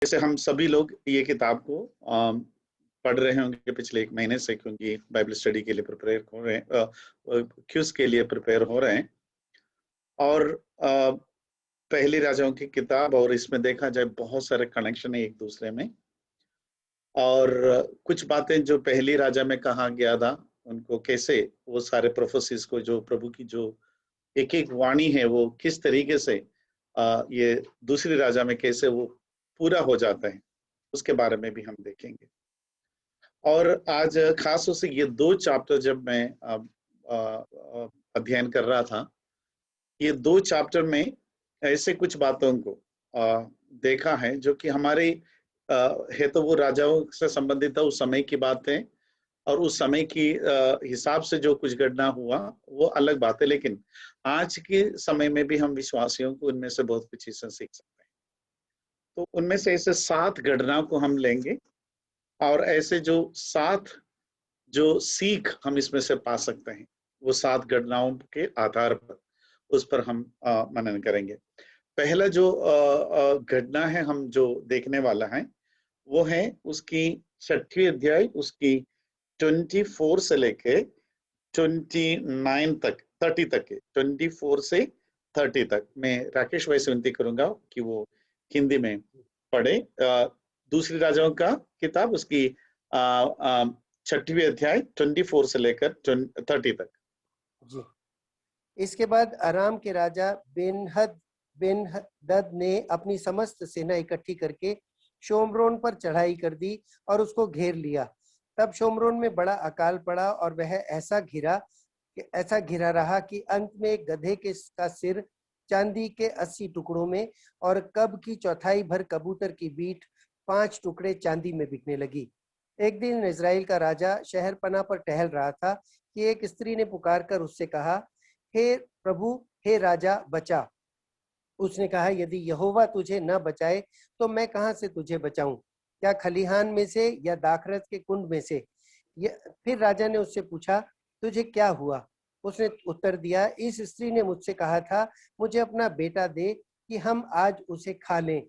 जैसे हम सभी लोग ये किताब को पढ़ रहे होंगे पिछले 1 महीने से, क्योंकि बाइबल स्टडी के लिए प्रिपेयर हो रहे हैं, क्विज के लिए प्रिपेयर हो रहे हैं। और पहली राजाओं की किताब और इसमें देखा जाए बहुत सारे कनेक्शन है एक दूसरे में। और कुछ बातें जो पहली राजा में कहा गया था, उनको कैसे वो सारे प्रोफेसीज को, जो प्रभु की जो एक एक वाणी है, वो किस तरीके से ये दूसरी राजा में कैसे वो पूरा हो जाता है, उसके बारे में भी हम देखेंगे। और आज खास तौर से ये 2 चैप्टर जब मैं अध्ययन कर रहा था, ये 2 चैप्टर में ऐसे कुछ बातों को देखा है जो कि हमारे है तो वो राजाओं से संबंधित था, उस समय की बातें, और उस समय की हिसाब से जो कुछ घटना हुआ वो अलग बात है, लेकिन आज के समय में भी हम विश्वासियों को उनमें से बहुत कुछ चीजें सीख सकते हैं। तो उनमें से ऐसे 7 घटनाओं को हम लेंगे, और ऐसे जो 7 जो सीख हम इसमें से पा सकते हैं, वो 7 घटनाओं के आधार पर उस पर हम मनन करेंगे। पहला जो घटना है हम जो देखने वाला है, वो है उसकी 6वीं अध्याय, उसकी 24 से लेके 29 तक, 30 तक के, 24 से 30 तक। मैं राकेश भाई से विनती करूंगा कि वो हिंदी में पढ़े दूसरी राजाओं का किताब, उसकी 6वीं अध्याय 24 से लेकर 30 तक। जी। इसके बाद अराम के राजा बेन-हदद ने अपनी समस्त सेना इकट्ठी करके शोम्रोन पर चढ़ाई कर दी और उसको घेर लिया। तब शोम्रोन में बड़ा अकाल पड़ा और वह ऐसा घिरा रहा कि अंत में एक गधे का सिर चांदी के 80 टुकड़ों में और कब की चौथाई भर कबूतर की बीट 5 टुकड़े चांदी में बिकने लगी। एक दिन इजराइल का राजा शहर पनाह पर टहल रहा था कि एक स्त्री ने पुकार कर उससे कहा, हे प्रभु, हे राजा, बचा। उसने कहा, यदि यहोवा तुझे न बचाए तो मैं कहां से तुझे बचाऊं? क्या खलिहान में से या दाखरस के कुंड में से? फिर राजा ने उससे पूछा, तुझे क्या हुआ? उसने उत्तर दिया, इस स्त्री ने मुझसे कहा था, मुझे अपना बेटा दे कि हम आज उसे खा लें,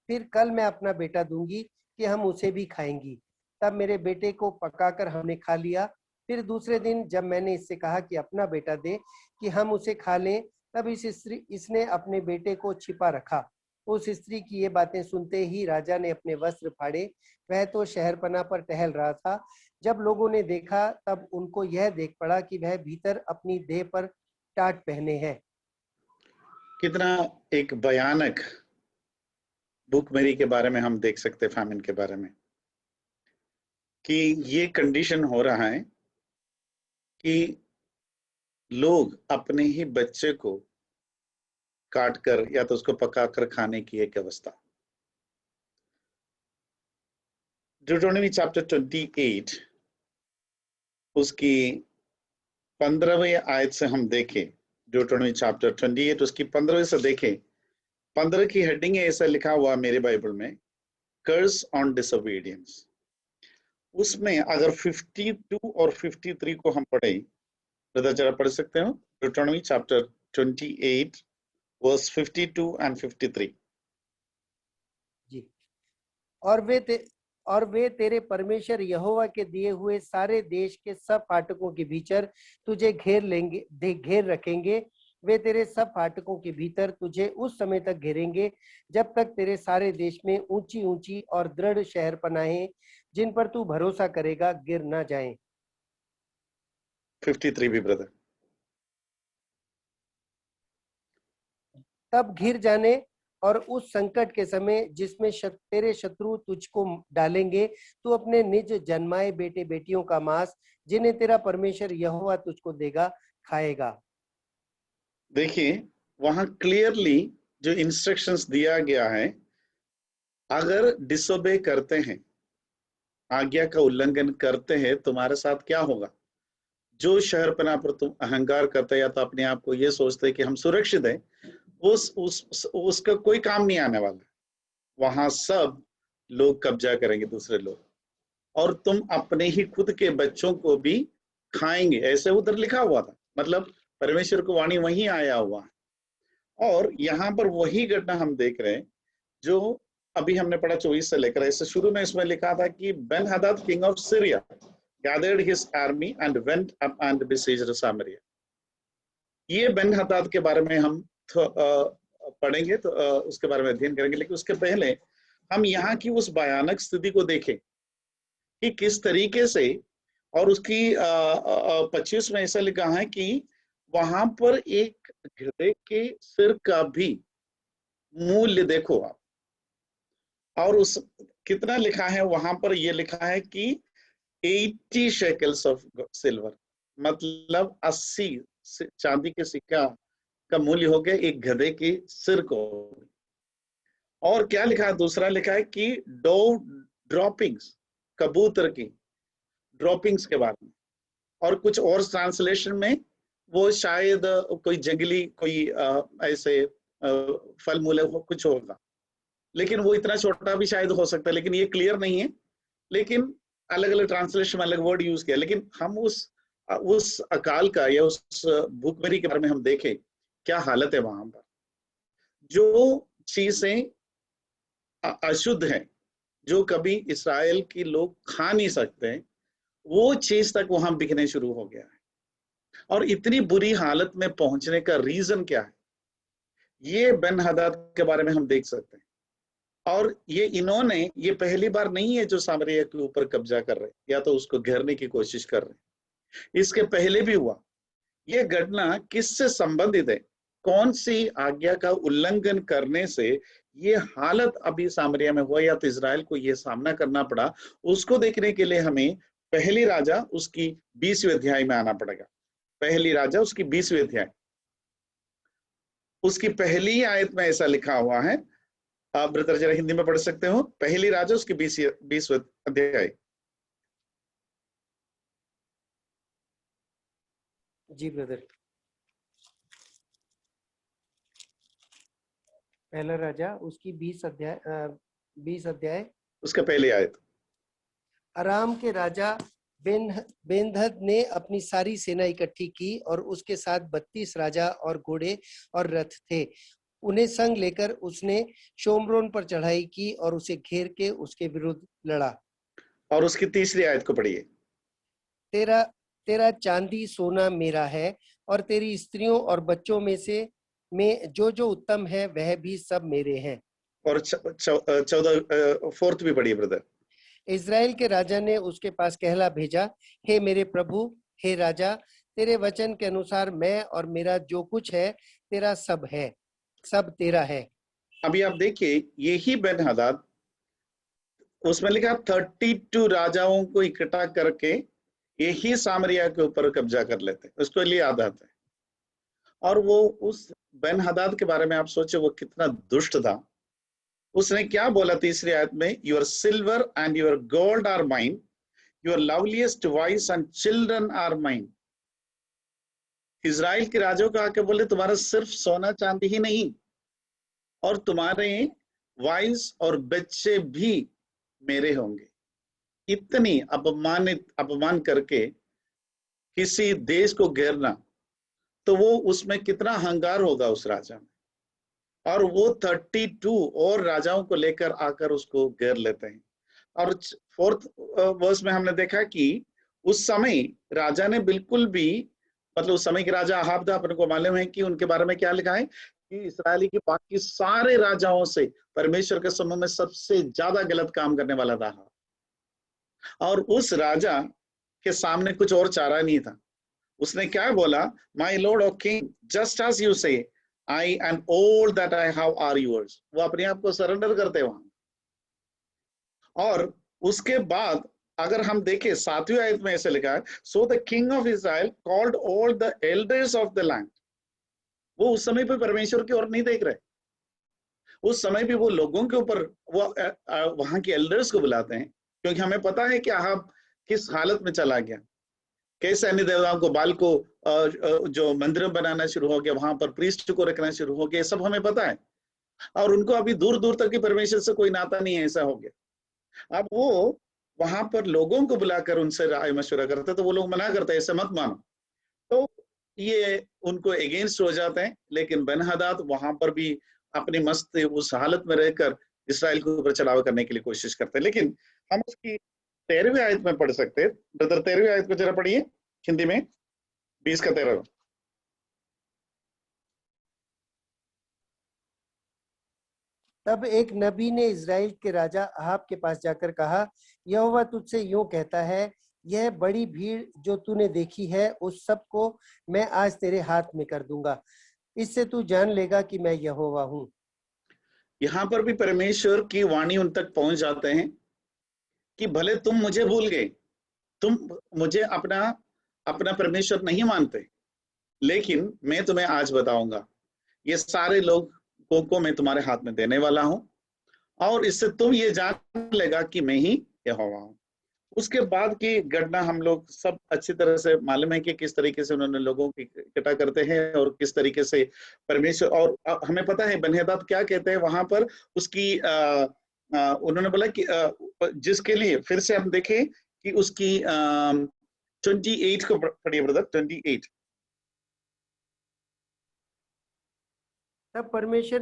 फिर कल मैं अपना बेटा दूंगी कि हम उसे भी खाएंगी। तब मेरे बेटे को पकाकर हमने खा लिया। फिर दूसरे दिन जब मैंने इससे कहा कि अपना बेटा दे कि हम उसे खा लें, तब इसने अपने बेटे को छिपा रखा। उस स्त्री की ये बातें सुनते ही राजा ने अपने वस्त्र फाड़े। वह तो शहरपनाह पर टहल रहा था। जब लोगों ने देखा तब उनको यह देख पड़ा कि वह भीतर अपनी देह पर टाट पहने है। कितना एक भयानक भूखमरी के बारे में हम देख सकते, फैमिन के बारे में, कि ये कंडीशन हो रहा है कि लोग अपने ही बच्चे को काट कर या तो उसको पकाकर खाने की एक अवस्था। ड्यूटोनॉमी चैप्टर 28 उसकी 15वीं आयत से हम देखें, ड्यूटोनॉमी चैप्टर 28 उसकी 15वीं से देखें, 15 की हेडिंग है, ऐसा लिखा हुआ मेरे बाइबल में, कर्स ऑन डिसोबीडियंस। उसमें अगर 52 और 53 को हम पढ़े, ब्रदर जरा पढ़ सकते हो? ड्यूटोनॉमी चैप्टर 28 वर्स 52 एंड 53। जी। और वे तेरे परमेश्वर यहोवा के दिए हुए सारे देश के सब फाटकों के भीतर तुझे घेर रखेंगे। वे तेरे सब फाटकों के भीतर तुझे उस समय तक घेरेंगे जब तक तेरे सारे देश में ऊंची ऊंची और दृढ़ शहरपनाहें जिन पर तू भरोसा करेगा गिर ना जाएं। 53 भी ब्रदर। तब घिर जाने और उस संकट के समय जिसमें तेरे शत्रु तुझको डालेंगे, तू अपने निज जन्माए बेटे बेटियों का मांस जिन्हें तेरा परमेश्वर यहोवा तुझको देगा खाएगा। देखिए वहां क्लियरली जो इंस्ट्रक्शंस दिया गया है, अगर डिसोबे करते हैं, आज्ञा का उल्लंघन करते हैं, तुम्हारे साथ क्या होगा? जो शहरपनाह पर तुम अहंकार करते या तो अपने आप को ये सोचते कि हम सुरक्षित हैं, उसका कोई काम नहीं आने वाला। वहां सब लोग कब्जा करेंगे, दूसरे लोग, और तुम अपने ही खुद के बच्चों को भी खाएंगे, ऐसे उधर लिखा हुआ था। मतलब परमेश्वर को वाणी वहीं आया हुआ है। और यहाँ पर वही घटना हम देख रहे हैं जो अभी हमने पढ़ा 24 से लेकर, ऐसे शुरू में इसमें लिखा था कि Ben Hadad king of Syria gathered his army and went up and besieged Samaria. ये बेन हदद के बारे में हम पढ़ेंगे, तो उसके बारे में अध्ययन करेंगे, लेकिन उसके पहले हम यहाँ की उस भयानक स्थिति को देखें कि किस तरीके से, और उसकी 25 में ऐसा लिखा है कि वहां पर एक गधे के सिर का भी मूल्य देखो आप, और उस कितना लिखा है वहां पर, ये लिखा है कि 80 शेकल्स ऑफ सिल्वर, मतलब 80 चांदी के सिक्का का मूल्य हो गया एक गधे के सिर को। और क्या लिखा है, दूसरा लिखा है कि डोव ड्रॉपिंग्स, कबूतर की ड्रॉपिंग्स के बारे में, और कुछ और ट्रांसलेशन में वो शायद कोई जंगली कोई ऐसे फल मूल कुछ होगा, लेकिन वो इतना छोटा भी शायद हो सकता है, लेकिन ये क्लियर नहीं है। लेकिन अलग अलग ट्रांसलेशन में अलग वर्ड यूज किया, लेकिन हम उस अकाल का या उस भूखमरी के बारे में हम देखें क्या हालत है वहां पर। जो चीजें अशुद्ध हैं, जो कभी इस्राएल के लोग खा नहीं सकते, वो चीज तक वहां बिकने शुरू हो गया है। और इतनी बुरी हालत में पहुंचने का रीजन क्या है, ये बेन हदद के बारे में हम देख सकते हैं। और ये पहली बार नहीं है जो सामरिया के ऊपर कब्जा कर रहे या तो उसको घेरने की कोशिश कर रहे, इसके पहले भी हुआ। ये घटना किससे संबंधित है, कौन सी आज्ञा का उल्लंघन करने से ये हालत अभी सामरिया में हुआ या तो इजराइल को ये सामना करना पड़ा, उसको देखने के लिए हमें पहली राजा उसकी 20वें अध्याय में आना पड़ेगा। पहली राजा उसकी 20वें अध्याय, उसकी पहली आयत में ऐसा लिखा हुआ है, आप ब्रदर जरा हिंदी में पढ़ सकते हो, पहली राजा उसकी 20वें अध्याय। जी ब्रदर, पहला राजा उसकी 20 अध्याय उसका पहली आयत। अराम के राजा बेन्हदद ने अपनी सारी सेना इकट्ठी की और उसके साथ 32 राजा और घोड़े और रथ थे। उन्हें संग लेकर उसने शोमरोन पर चढ़ाई की और उसे घेर के उसके विरुद्ध लड़ा। और उसकी तीसरी आयत को पढ़िए। तेरा चांदी सोना मेरा है और तेरी स्त्रियों और बच्चों में से जो जो उत्तम है वह भी सब मेरे हैं। और 4th भी पढ़िए ब्रदर। इज़राइल के राजा ने उसके पास कहला भेजा, हे मेरे प्रभु, हे राजा, तेरे वचन के अनुसार मैं और मेरा जो कुछ है तेरा सब है, सब तेरा है। अभी आप देखिए, यही बेन हदद, उसमें लिखा 32 राजाओं को इकट्ठा करके यही सामरिया के ऊपर कब्जा कर लेते, उसको लिए आदत है। और वो उस बेन हदद के बारे में आप सोचे वो कितना दुष्ट था। उसने क्या बोला तीसरी आयत में, your silver and your gold are mine, your loveliest wives and children are mine. Israel के राजाओं को आके बोले तुम्हारा सिर्फ सोना चांदी ही नहीं, और तुम्हारे वाइस और बच्चे भी मेरे होंगे। इतनी अपमान करके किसी देश को घेरना, तो वो उसमें कितना हंगार होगा उस राजा में। और वो 32 और राजाओं को लेकर आकर उसको घेर लेते हैं। और 4th वर्स में हमने देखा कि उस समय राजा ने बिल्कुल भी, मतलब उस समय के राजा अहाब था, अपने को मालूम है कि उनके बारे में क्या लिखा है कि इस्राएली के बाकी सारे राजाओं से परमेश्वर के समूह में सबसे ज्यादा गलत काम करने वाला था। और उस राजा के सामने कुछ और चारा नहीं था। उसने क्या बोला, my lord of king, just as you say, I and all that I have are yours. वो अपने आप को सरेंडर करते वहां। और उसके बाद अगर हम देखें 7वीं आयत में ऐसे लिखा है, so the king of Israel called all the elders of the land. वो उस समय पे परमेश्वर की ओर नहीं देख रहे, उस समय भी वो लोगों के ऊपर, वो वहां के एल्डर्स को बुलाते हैं, क्योंकि हमें पता है कि अहाब किस हालत में चला गया, कैसे अन्य देवताओं को, बाल को जो मंदिर बनाना शुरू हो गया, वहां पर प्रीस्ट को रखना शुरू हो गया, ये सब हमें पता है। और उनको अभी दूर दूर तक की परमेश्वर से कोई नाता नहीं है, ऐसा हो गया। अब वो वहां पर लोगों को बुलाकर उनसे राय मशवरा करते, तो वो लोग मना करते, ऐसे मत मानो, तो ये उनको अगेंस्ट हो जाते हैं। लेकिन बेन हदद वहां पर भी अपनी मस्त उस हालत में रहकर इसराइल के ऊपर चढ़ावा करने के लिए कोशिश करते हैं। लेकिन हम उसकी 13वीं आयत में पढ़ सकते हैं। ब्रदर 13वीं आयत को जरा पढ़िए हिंदी में, 20 का 13। तब एक नबी ने इज़राइल के राजा अहाब के पास जाकर कहा, यहोवा तुझसे यूं कहता है, यह बड़ी भीड़ जो तूने देखी है उस सब को मैं आज तेरे हाथ में कर दूंगा, इससे तू जान लेगा कि मैं यहोवा हूँ। यहाँ पर भी परमेश्वर की वाणी उन तक पहुंच जाते हैं कि भले तुम मुझे भूल गए, तुम मुझे अपना अपना परमेश्वर नहीं मानते, लेकिन मैं तुम्हें आज बताऊंगा, ये सारे लोगों को मैं तुम्हारे हाथ में देने वाला हूं, और इससे तुम ये जान लेगा कि मैं ही यहोवा हूं। उसके बाद की घटना हम लोग सब अच्छी तरह से मालूम है कि किस तरीके से उन्होंने लोगों की इकट्ठा करते हैं और किस तरीके से परमेश्वर, और हमें पता है बन्हेदाद क्या कहते हैं वहां पर उसकी उन्होंने बोला कि जिसके लिए, फिर से हम देखें कि उसकी 28 को पढ़िए ब्रदर, 28। तब परमेश्वर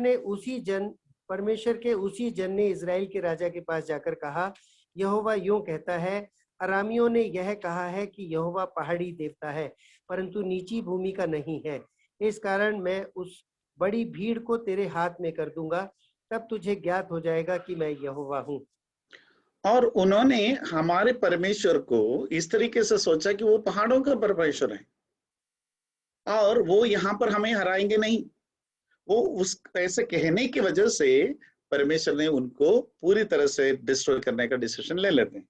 के उसी जन ने इज़राइल के राजा के पास जाकर कहा, यहोवा यूं कहता है, अरामियों ने यह कहा है कि यहोवा पहाड़ी देवता है परंतु नीची भूमि का नहीं है, इस कारण मैं उस बड़ी भीड़ को तेरे हाथ में कर दूंगा, तब तुझे ज्ञात हो जाएगा कि मैं यहोवा हूँ। और उन्होंने हमारे परमेश्वर को इस तरीके से सोचा कि वो पहाड़ों का परमेश्वर है और वो यहाँ पर हमें हराएंगे नहीं। वो उस ऐसे कहने की वजह से परमेश्वर ने उनको पूरी तरह से डिस्ट्रॉय करने का डिसीजन ले लेते हैं।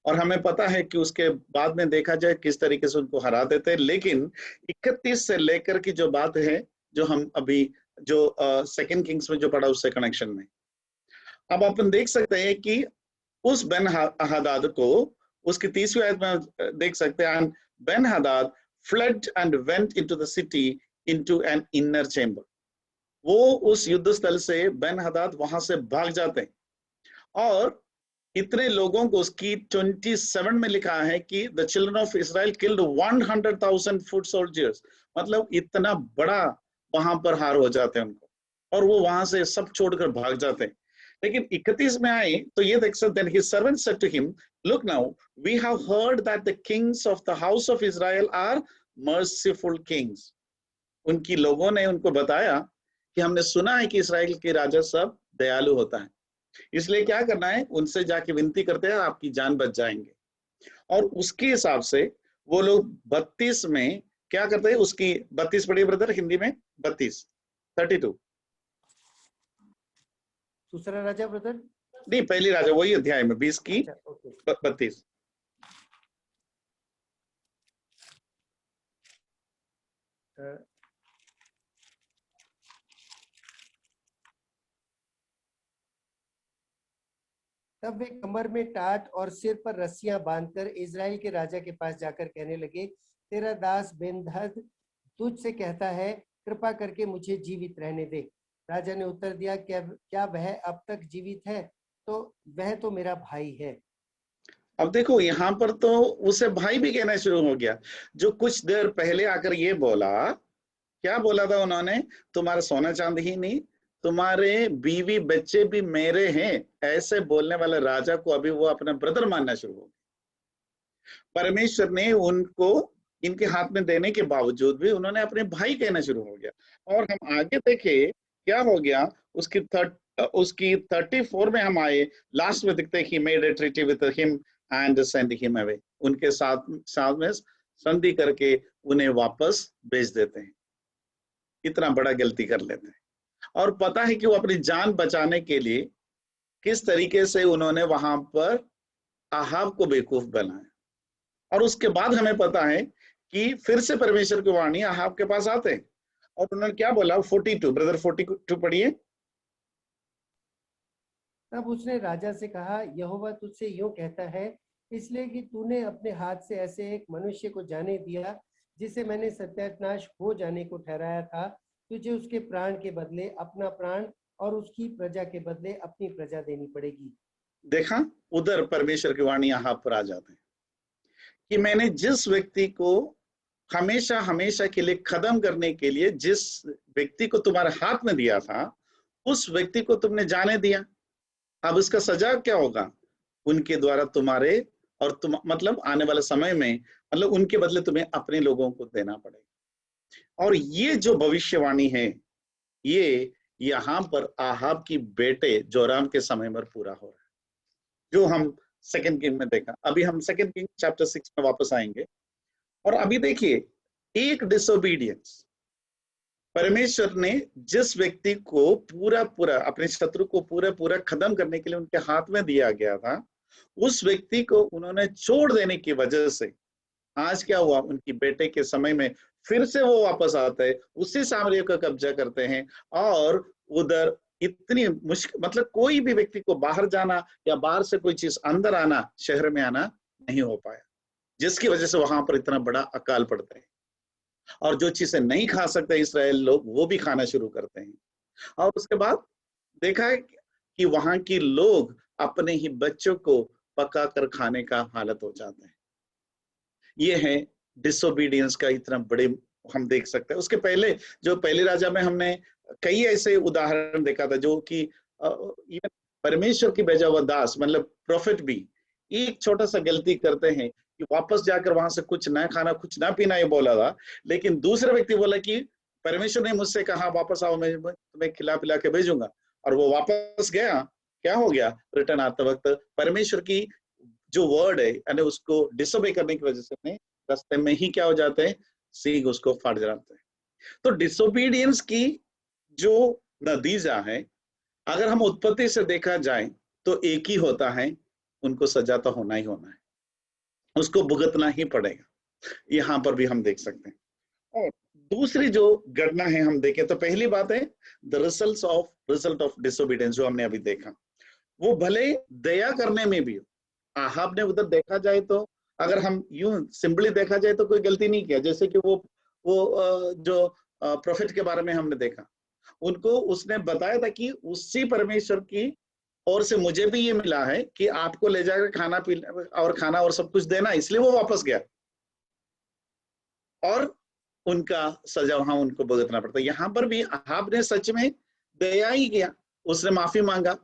और हमें पता है कि उसके बाद में देखा जाए किस तरीके से उनको हरा देते हैं। लेकिन 31 से लेकर की जो बात है, जो हम अभी जो सेकंड किंग्स में जो पढ़ा उससे कनेक्शन में, अब अपन देख सकते हैं कि उस बेन हदाद को उसकी 30वीं आयत में देख सकते हैं, Ben हदाद fled and went into the city into an inner chamber। वो उस युद्ध स्थल से बेन हदाद वहां से भाग जाते हैं और इतने लोगों को, उसकी 27 में लिखा है कि the children of Israel killed 100,000 foot soldiers, मतलब इतना बड़ा वहां पर हार हो जाते हैं उनको, और वो वहां से सब छोड़कर भाग जाते हैं। लेकिन 31 में आए तो ये देख सकते हैं, his servant said to him, look now, we have heard that the kings of the house of Israel are merciful kings। उनकी लोगों ने उनको बताया कि हमने सुना है कि इसराइल के राजा सब दयालु होता है, इसलिए क्या करना है, उनसे जाके विनती करते हैं, आपकी जान बच जाएंगे। और उसके हिसाब से वो लोग 32 में क्या करते हैं, उसकी 32 पढ़िए ब्रदर हिंदी में, 32 दूसरा राजा ब्रदर, नहीं पहली राजा वही अध्याय में 20 की 32। तब वे कमर में टाट और सिर पर रस्सियां बांधकर इज़राइल के राजा के पास जाकर कहने लगे, तेरा दास बेन्हदद तुझसे कहता है, कृपा करके मुझे जीवित रहने दे। राजा ने उत्तर दिया, क्या वह अब तक जीवित है? तो वह तो मेरा भाई है। अब देखो यहाँ पर तो उसे भाई भी कहना शुरू हो गया, जो कुछ देर पहले आकर ये बोला, क्या बोला था उन्होंने, तुम्हारा सोना चांदी ही नहीं, तुम्हारे बीवी बच्चे भी मेरे हैं, ऐसे बोलने वाले राजा को अभी वो अपना ब्रदर मानना शुरू हो गया। परमेश्वर ने उनको इनके हाथ में देने के बावजूद भी उन्होंने अपने भाई कहना शुरू हो गया। और हम आगे देखे क्या हो गया, उसकी 34 में हम आए, लास्ट में दिखते he made a treaty with him and send him away, उनके साथ में संधि करके उन्हें वापस भेज देते हैं। इतना बड़ा गलती कर लेते हैं, और पता है कि वो अपनी जान बचाने के लिए किस तरीके से उन्होंने वहां पर आहाब को बेवकूफ बनाया। और उसके बाद हमें पता है कि फिर से परमेश्वर की वाणी आहाब के पास आते हैं और उन्होंने क्या बोला, 42 ब्रदर 42 पढ़िए। तब उसने राजा से कहा, यहोवा तुझसे यूं कहता है, इसलिए कि तूने अपने हाथ से ऐसे एक मनुष्य को जाने दिया जिसे मैंने सत्यानाश हो जाने को ठहराया था, तुझे उसके प्राण के बदले अपना प्राण और उसकी प्रजा के बदले अपनी प्रजा देनी पड़ेगी। देखा, उधर परमेश्वर की वाणी आहाब पर आ जाते हैं कि मैंने जिस व्यक्ति को हमेशा हमेशा के लिए खत्म करने के लिए जिस व्यक्ति को तुम्हारे हाथ में दिया था, उस व्यक्ति को तुमने जाने दिया, अब उसका सजा क्या होगा? उनके द्वारा तुम्हारे और तुम मतलब आने वाले समय में मतलब उनके बदले तुम्हें अपने लोगों को देना पड़ेगा। और ये जो भविष्यवाणी है, ये यहाँ पर आहाब की बेटे जोराम के समय में पूरा हो रहा है, जो हम सेकंड किंग में देखा। अभी हम सेकंड किंग चैप्टर 6 में वापस आएंगे। और अभी देखिए, एक डिसोबीडियंस, परमेश्वर ने जिस व्यक्ति को पूरा पूरा अपने शत्रु को पूरा पूरा खत्म करने के लिए उनके हाथ में दिया गया था, उस व्यक्ति को उन्होंने छोड़ देने की वजह से आज क्या हुआ? उनकी बेटे के समय में फिर से वो वापस आते हैं, उसी सामरिया का कब्जा करते हैं। और उधर इतनी मुश्किल, मतलब कोई भी व्यक्ति को बाहर जाना या बाहर से कोई चीज अंदर आना, शहर में आना नहीं हो पाया, जिसकी वजह से वहां पर इतना बड़ा अकाल पड़ता है। और जो चीजें नहीं खा सकते इसराइल लोग, वो भी खाना शुरू करते हैं। और उसके बाद देखा है कि वहां के लोग अपने ही बच्चों को पका कर खाने का हालत हो जाते हैं। ये है डिसोबीडियंस का इतना बड़े हम देख सकते हैं। उसके पहले जो पहले राजा में हमने कई ऐसे उदाहरण देखा था, जो कि इवन परमेश्वर की भेजा हुआ दास मतलब प्रोफेट भी एक छोटा सा गलती करते हैं कि वापस जाकर वहां से कुछ ना खाना कुछ ना पीना, ये बोला था। लेकिन दूसरा व्यक्ति बोला कि परमेश्वर ने मुझसे कहा वापस आओ, मैं तुम्हें खिला पिला के भेजूंगा। और वो वापस गया, क्या हो गया? रिटर्न आते वक्त परमेश्वर की जो वर्ड है यानी उसको डिसोबे करने की वजह से रास्ते में ही क्या हो जाते हैं? सींग उसको फाड़ जाते हैं। तो डिसोबीडियंस की जो नतीजा है, अगर हम उत्पत्ति से देखा जाए तो एक ही होता है, उनको सजा तो होना ही होना है, उसको भुगतना ही पड़ेगा। यहाँ पर भी हम देख सकते हैं। और दूसरी जो घटना है हम देखें तो पहली बात है द रिजल्ट ऑफ डिसोबीडियंस, जो हमने अभी देखा। वो भले दया करने में भी, आहाब ने उधर देखा जाए तो, अगर हम यूं सिंपली देखा जाए तो कोई गलती नहीं किया। जैसे कि वो जो प्रोफेट के बारे में हमने देखा, उनको उसने बताया था कि उसी परमेश्वर की ओर से मुझे भी ये मिला है कि आपको ले जाकर खाना पीना और खाना और सब कुछ देना, इसलिए वो वापस गया। और उनका सजा वहां उनको भुगतना पड़ता है। यहाँ पर भी आहाब ने सच में दया ही किया, उसने माफी मांगा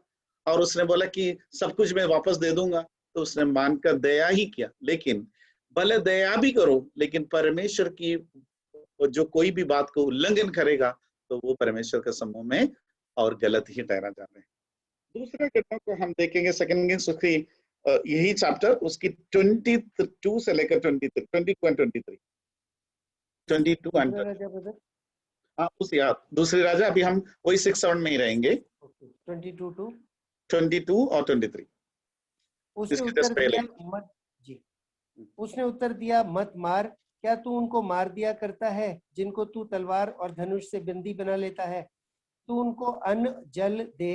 और उसने बोला कि सब कुछ मैं वापस दे दूंगा। तो उसने मानकर दया ही किया। लेकिन भले दया भी करो, लेकिन परमेश्वर की जो कोई भी बात को उल्लंघन करेगा तो वो परमेश्वर के समूह में और गलत ही ठहरा जाते हैं। दूसरे घटना को हम देखेंगे सेकंड किंग्स उसकी यही चैप्टर उसकी 22 से लेकर 22 एंड 23 22 एंड हाँ उस याद दूसरी राजा। अभी हम वही 6-7 में ही रहेंगे, 22 और 23। उसने उत्तर दिया मत जी, उसने उत्तर दिया मत मार, क्या तू उनको मार दिया करता है जिनको तू तलवार और धनुष से बंदी बना लेता है? तू उनको अन्न जल दे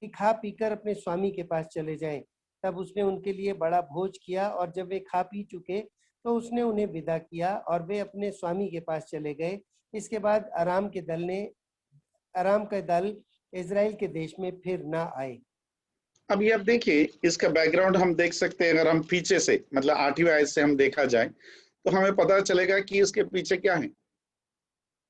कि खा पीकर अपने स्वामी के पास चले जाएं। तब उसने उनके लिए बड़ा भोज किया और जब वे खा पी चुके तो उसने उन्हें विदा किया और वे अपने स्वामी के पास चले गए। इसके बाद आराम का दल इजराइल के देश में फिर ना आए। अब ये आप देखिए इसका बैकग्राउंड हम देख सकते हैं। अगर हम पीछे से मतलब 8वीं आयत से हम देखा जाए तो हमें पता चलेगा कि इसके पीछे क्या है।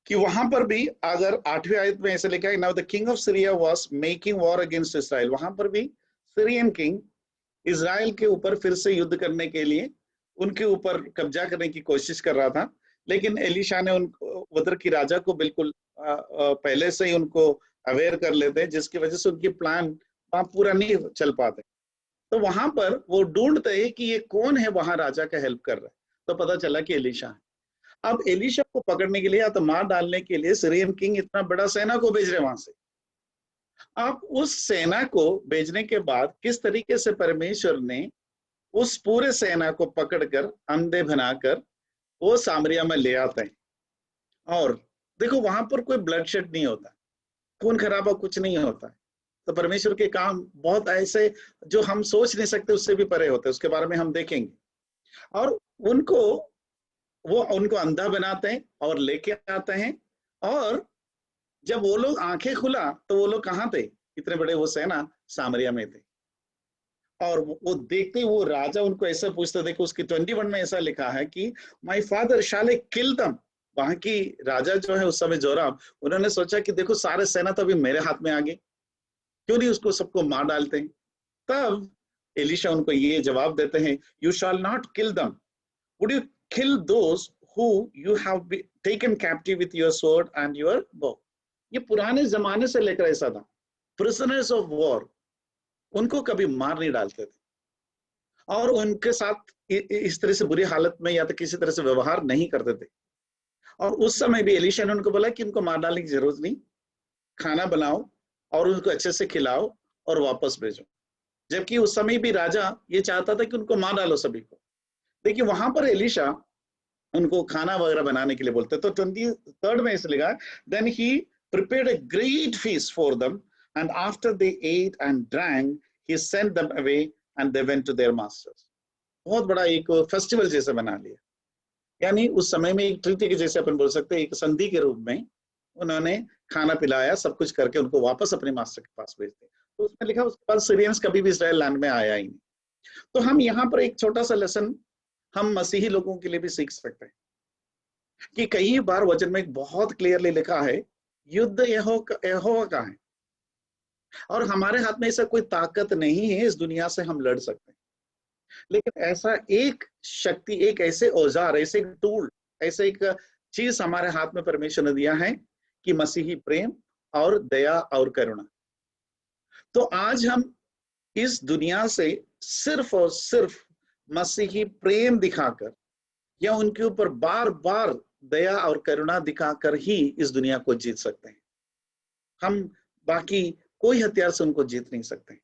कि वहां पर भी अगर 8वीं आयत में ऐसे लिखा है now the king of Syria was making war against Israel, वहां पर भी सीरियन किंग इजराइल के ऊपर फिर से युद्ध करने के लिए उनके ऊपर कब्जा करने की कोशिश कर रहा था। लेकिन एलिशा ने उनको उधर की राजा को बिल्कुल पहले से ही उनको अवेयर कर लेते हैं, जिसकी वजह से उनकी प्लान वहां पूरा नहीं चल पाते। तो वहां पर वो ढूंढते हैं कि ये कौन है वहां राजा का हेल्प कर रहा है। तो पता चला कि एलिशा है। अब एलिशा को पकड़ने के लिए या तो मार डालने के लिए सीरियन किंग इतना बड़ा सेना को भेज रहे वहां से। अब उस सेना को भेजने के बाद किस तरीके से परमेश्वर ने उस पूरे सेना को पकड़कर अंधे बनाकर वो सामरिया में ले आते हैं। और देखो वहां पर कोई ब्लडशेड नहीं होता, खून खराबा कुछ नहीं होता है। तो परमेश्वर के काम बहुत ऐसे जो हम सोच नहीं सकते उससे भी परे होते हैं, उसके बारे में हम देखेंगे। और उनको अंधा बनाते हैं और लेके आते हैं। और जब वो लोग आंखें खुला तो वो लोग कहाँ थे? इतने बड़े वो सेना सामरिया में थे। और वो देखते ही वो राजा उनको ऐसा पूछता, देखो उसकी 21 में ऐसा लिखा है कि माय फादर शाले किल दम। वहां की राजा जो है उस समय जोराम, उन्होंने सोचा कि देखो सारे सेना तो अभी मेरे हाथ में आ गए, क्यों नहीं उसको सबको मार डालते हैं। तब एलिशा उनको ये जवाब देते हैं, यू शैल नॉट किल दम, would you kill those who you have taken captive with your sword and your बो। ये पुराने जमाने से लेकर ऐसा था, प्रिजनर्स ऑफ वॉर उनको कभी मार नहीं डालते थे और उनके साथ इस तरह से बुरी हालत में या तो किसी तरह से व्यवहार नहीं करते थे। और उस समय भी एलिशा ने उनको बोला कि उनको मार डालने की जरूरत नहीं, खाना बनाओ और उनको अच्छे से खिलाओ और वापस भेजो। जबकि उस समय भी राजा ये चाहता था कि उनको मार डालो सभी को। देखिए वहां पर एलिशा उनको खाना वगैरह बनाने के लिए बोलते। तो 23rd में इसलिए लिखा, then he prepared a great feast for them and after they ate and drank he sent them away and they went to their masters. बहुत बड़ा एक फेस्टिवल जैसे बना लिया, यानी उस समय में एक ट्रीटी के जैसे अपन बोल सकते हैं, एक संधि के रूप में उन्होंने खाना पिलाया, सब कुछ करके उनको वापस अपने मास्टर के पास भेज दिया। तो उसमें लिखा उसके बाद सीरियंस कभी भी इस्राएल लैंड में आया ही नहीं। तो हम यहाँ पर एक छोटा सा लेसन हम मसीही लोगों के लिए भी सीख सकते हैं कि कई बार वचन में एक बहुत क्लियरली लिखा है, युद्ध यहोवा का है और हमारे हाथ में ऐसा कोई ताकत नहीं है इस दुनिया से हम लड़ सकते हैं। लेकिन ऐसा एक शक्ति, एक ऐसे औजार, ऐसे एक टूल, ऐसे एक चीज हमारे हाथ में परमेश्वर ने दिया है कि मसीही प्रेम और दया और करुणा। तो आज हम इस दुनिया से सिर्फ और सिर्फ मसीही प्रेम दिखाकर या उनके ऊपर बार बार दया और करुणा दिखाकर ही इस दुनिया को जीत सकते हैं। हम बाकी कोई हथियार से उनको जीत नहीं सकते।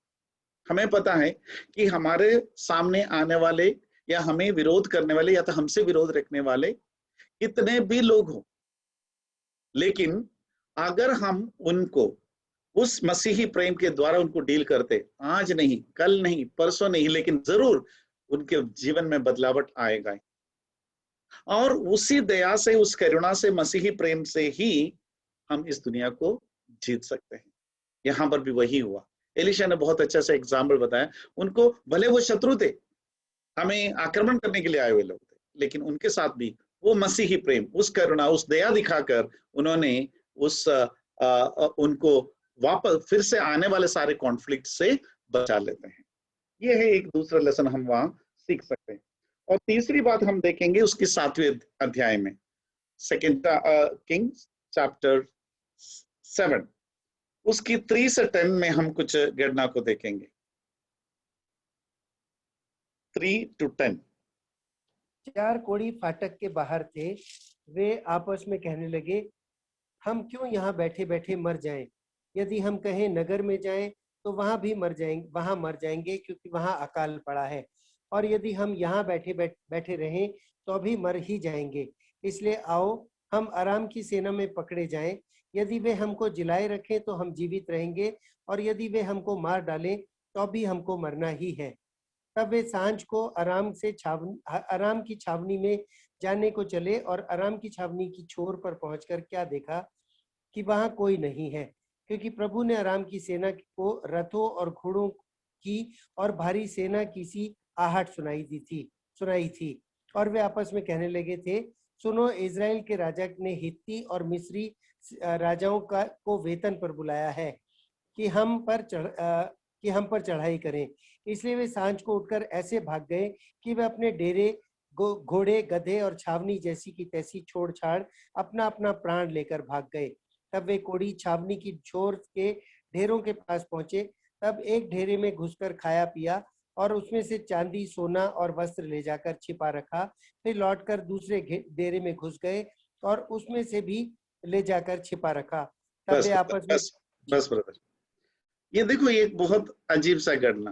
हमें पता है कि हमारे सामने आने वाले या हमें विरोध करने वाले या तो हमसे विरोध रखने वाले कितने भी लोग हों, लेकिन अगर हम उनको उस मसीही प्रेम के द्वारा उनको डील करते, आज नहीं, कल नहीं, परसों नहीं, लेकिन जरूर उनके जीवन में बदलावट आएगा। और उसी दया से, उस करुणा से, मसीही प्रेम से ही हम इस दुनिया को जीत सकते हैं। यहां पर भी वही हुआ। एलिशा ने बहुत अच्छा सा एग्जाम्पल बताया। उनको भले वो शत्रु थे, हमें आक्रमण करने के लिए आए हुए लोग थे, लेकिन उनके साथ भी वो मसीही प्रेम, उस करुणा, उस दया दिखाकर उन्होंने उनको वापस फिर से आने वाले सारे कॉन्फ्लिक्ट से बचा लेते हैं। ये है एक दूसरा लेसन हम वहां सीख सकते हैं। और तीसरी बात हम देखेंगे उसकी 7वें अध्याय में, 2 किंग्स चैप्टर 7, उसकी 3 से 10 में हम कुछ घटना को देखेंगे। 3 to 10। 4 कोढ़ी फाटक के बाहर थे। वे आपस में कहने लगे, हम क्यों यहाँ बैठे बैठे मर जाएं? यदि हम कहें नगर में जाएं तो वहां मर जाएंगे, क्योंकि वहां अकाल पड़ा है। और यदि हम यहाँ बैठे रहें तो अभी मर ही जाएंगे। इसलिए आओ हम अराम की सेना में पकड़े जाएं। यदि वे हमको जिलाए रखें तो हम जीवित रहेंगे, और यदि वे हमको मार डालें तो भी हमको मरना ही है। तब वे सांझ को अराम की छावनी में जाने को चले, और अराम की छावनी की छोर पर पहुंचकर क्या देखा कि वहां कोई नहीं है, क्योंकि प्रभु ने अराम की सेना को रथों और घोड़ों की और भारी सेना की सी आहट सुनाई थी। और वे आपस में कहने लगे थे, सुनो, इजराइल के राजा ने हित्ती और मिस्री राजाओं को वेतन पर बुलाया है कि हम पर चढ़ाई करें। इसलिए वे सांझ को उठकर ऐसे भाग गए कि वे अपने डेरे, घोड़े, गधे और छावनी जैसी की तैसी छोड़ छाड़ अपना अपना प्राण लेकर भाग गए। तब वे कोढ़ी छावनी की छोर के ढेरों के पास पहुंचे। तब एक ढेरे में घुसकर खाया पिया और उसमें से चांदी, सोना और वस्त्र ले जाकर छिपा रखा। फिर लौटकर दूसरे डेरे में घुस गए और उसमें से भी ले जाकर छिपा रखा। तब वे आपस में बस ब्रदर, ये देखो, ये एक बहुत अजीब सा घटना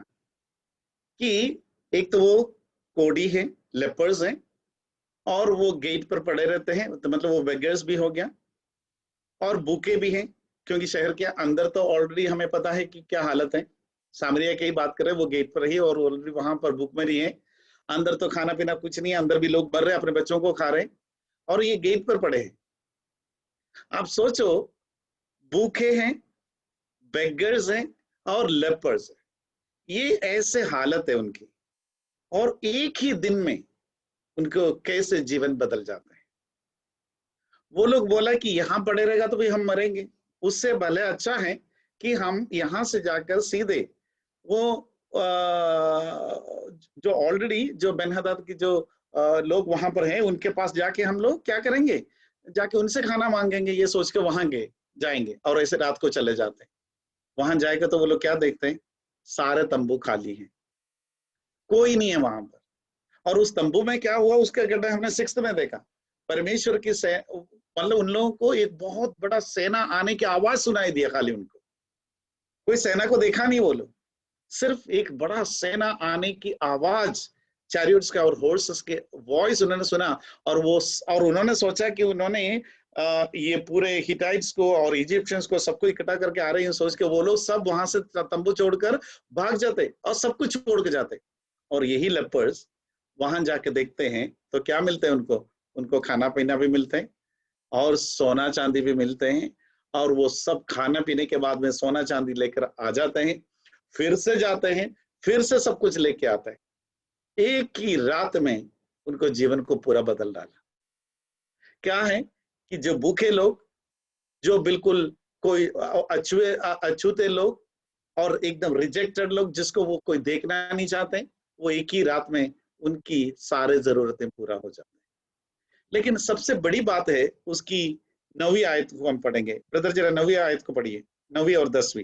कि एक तो वो कोढ़ी है, लेपर्स हैं, और वो गेट पर पड़े रहते हैं, तो मतलब वो बेगर्स भी हो गया और भूखे भी हैं, क्योंकि शहर के अंदर तो ऑलरेडी हमें पता है कि क्या हालत है। सामरिया की बात करें, वो गेट पर ही और ऑलरेडी वहां पर भूखमरी है। अंदर तो खाना पीना कुछ नहीं है, अंदर भी लोग मर रहे, अपने बच्चों को खा रहे, और ये गेट पर पड़े हैं। आप सोचो, भूखे हैं, बेगर्स हैं और लेपर्स हैं, ये ऐसे हालत है उनकी, और एक ही दिन में उनको कैसे जीवन बदल जाता है। वो लोग बोला कि यहाँ पड़े रहेगा तो भाई हम मरेंगे, उससे भले अच्छा है कि हम यहाँ से जाकर सीधे वो जो ऑलरेडी जो बेनहदद की जो लोग वहां पर हैं उनके पास जाके हम लोग क्या करेंगे, जाके उनसे खाना मांगेंगे, ये सोच के वहां गए जाएंगे और ऐसे रात को चले जाते हैं। वहां जाएगा तो वो लोग क्या देखते हैं, सारे तंबू खाली हैं, कोई नहीं है वहां पर। और उस तंबू में क्या हुआ उसके गड्ढे हमने 6 में देखा, परमेश्वर की मतलब उन लोगों को एक बहुत बड़ा सेना आने की आवाज सुनाई दिया, खाली उनको कोई सेना को देखा नहीं, वो लोग सिर्फ एक बड़ा सेना आने की आवाज, चैरियट्स का और हॉर्सेस के वॉइस उन्होंने सुना। और वो और उन्होंने सोचा कि उन्होंने ये पूरे हिटाइट्स को और इजिप्शियंस को सबको इकट्ठा करके आ रहे हैं, सोच के वो लोग सब वहां से तंबू छोड़कर भाग जाते और सब कुछ छोड़ के जाते। और यही लेपर्स वहां जाके देखते हैं तो क्या मिलते हैं उनको, उनको खाना पीना भी मिलते हैं और सोना चांदी भी मिलते हैं। और वो सब खाना पीने के बाद में सोना चांदी लेकर आ जाते हैं, फिर से जाते हैं, फिर से सब कुछ लेके आते हैं। एक ही रात में उनको जीवन को पूरा बदल डाला। क्या है कि जो भूखे लोग, जो बिल्कुल कोई अछूते लोग और एकदम रिजेक्टेड लोग जिसको वो कोई देखना नहीं चाहते, वो एक ही रात में उनकी सारे जरूरतें पूरा हो जाती हैं। लेकिन सबसे बड़ी बात है उसकी 9वीं आयत को हम पढ़ेंगे। ब्रदर जरा 9वीं आयत को पढ़िए, 9वीं और 10वीं।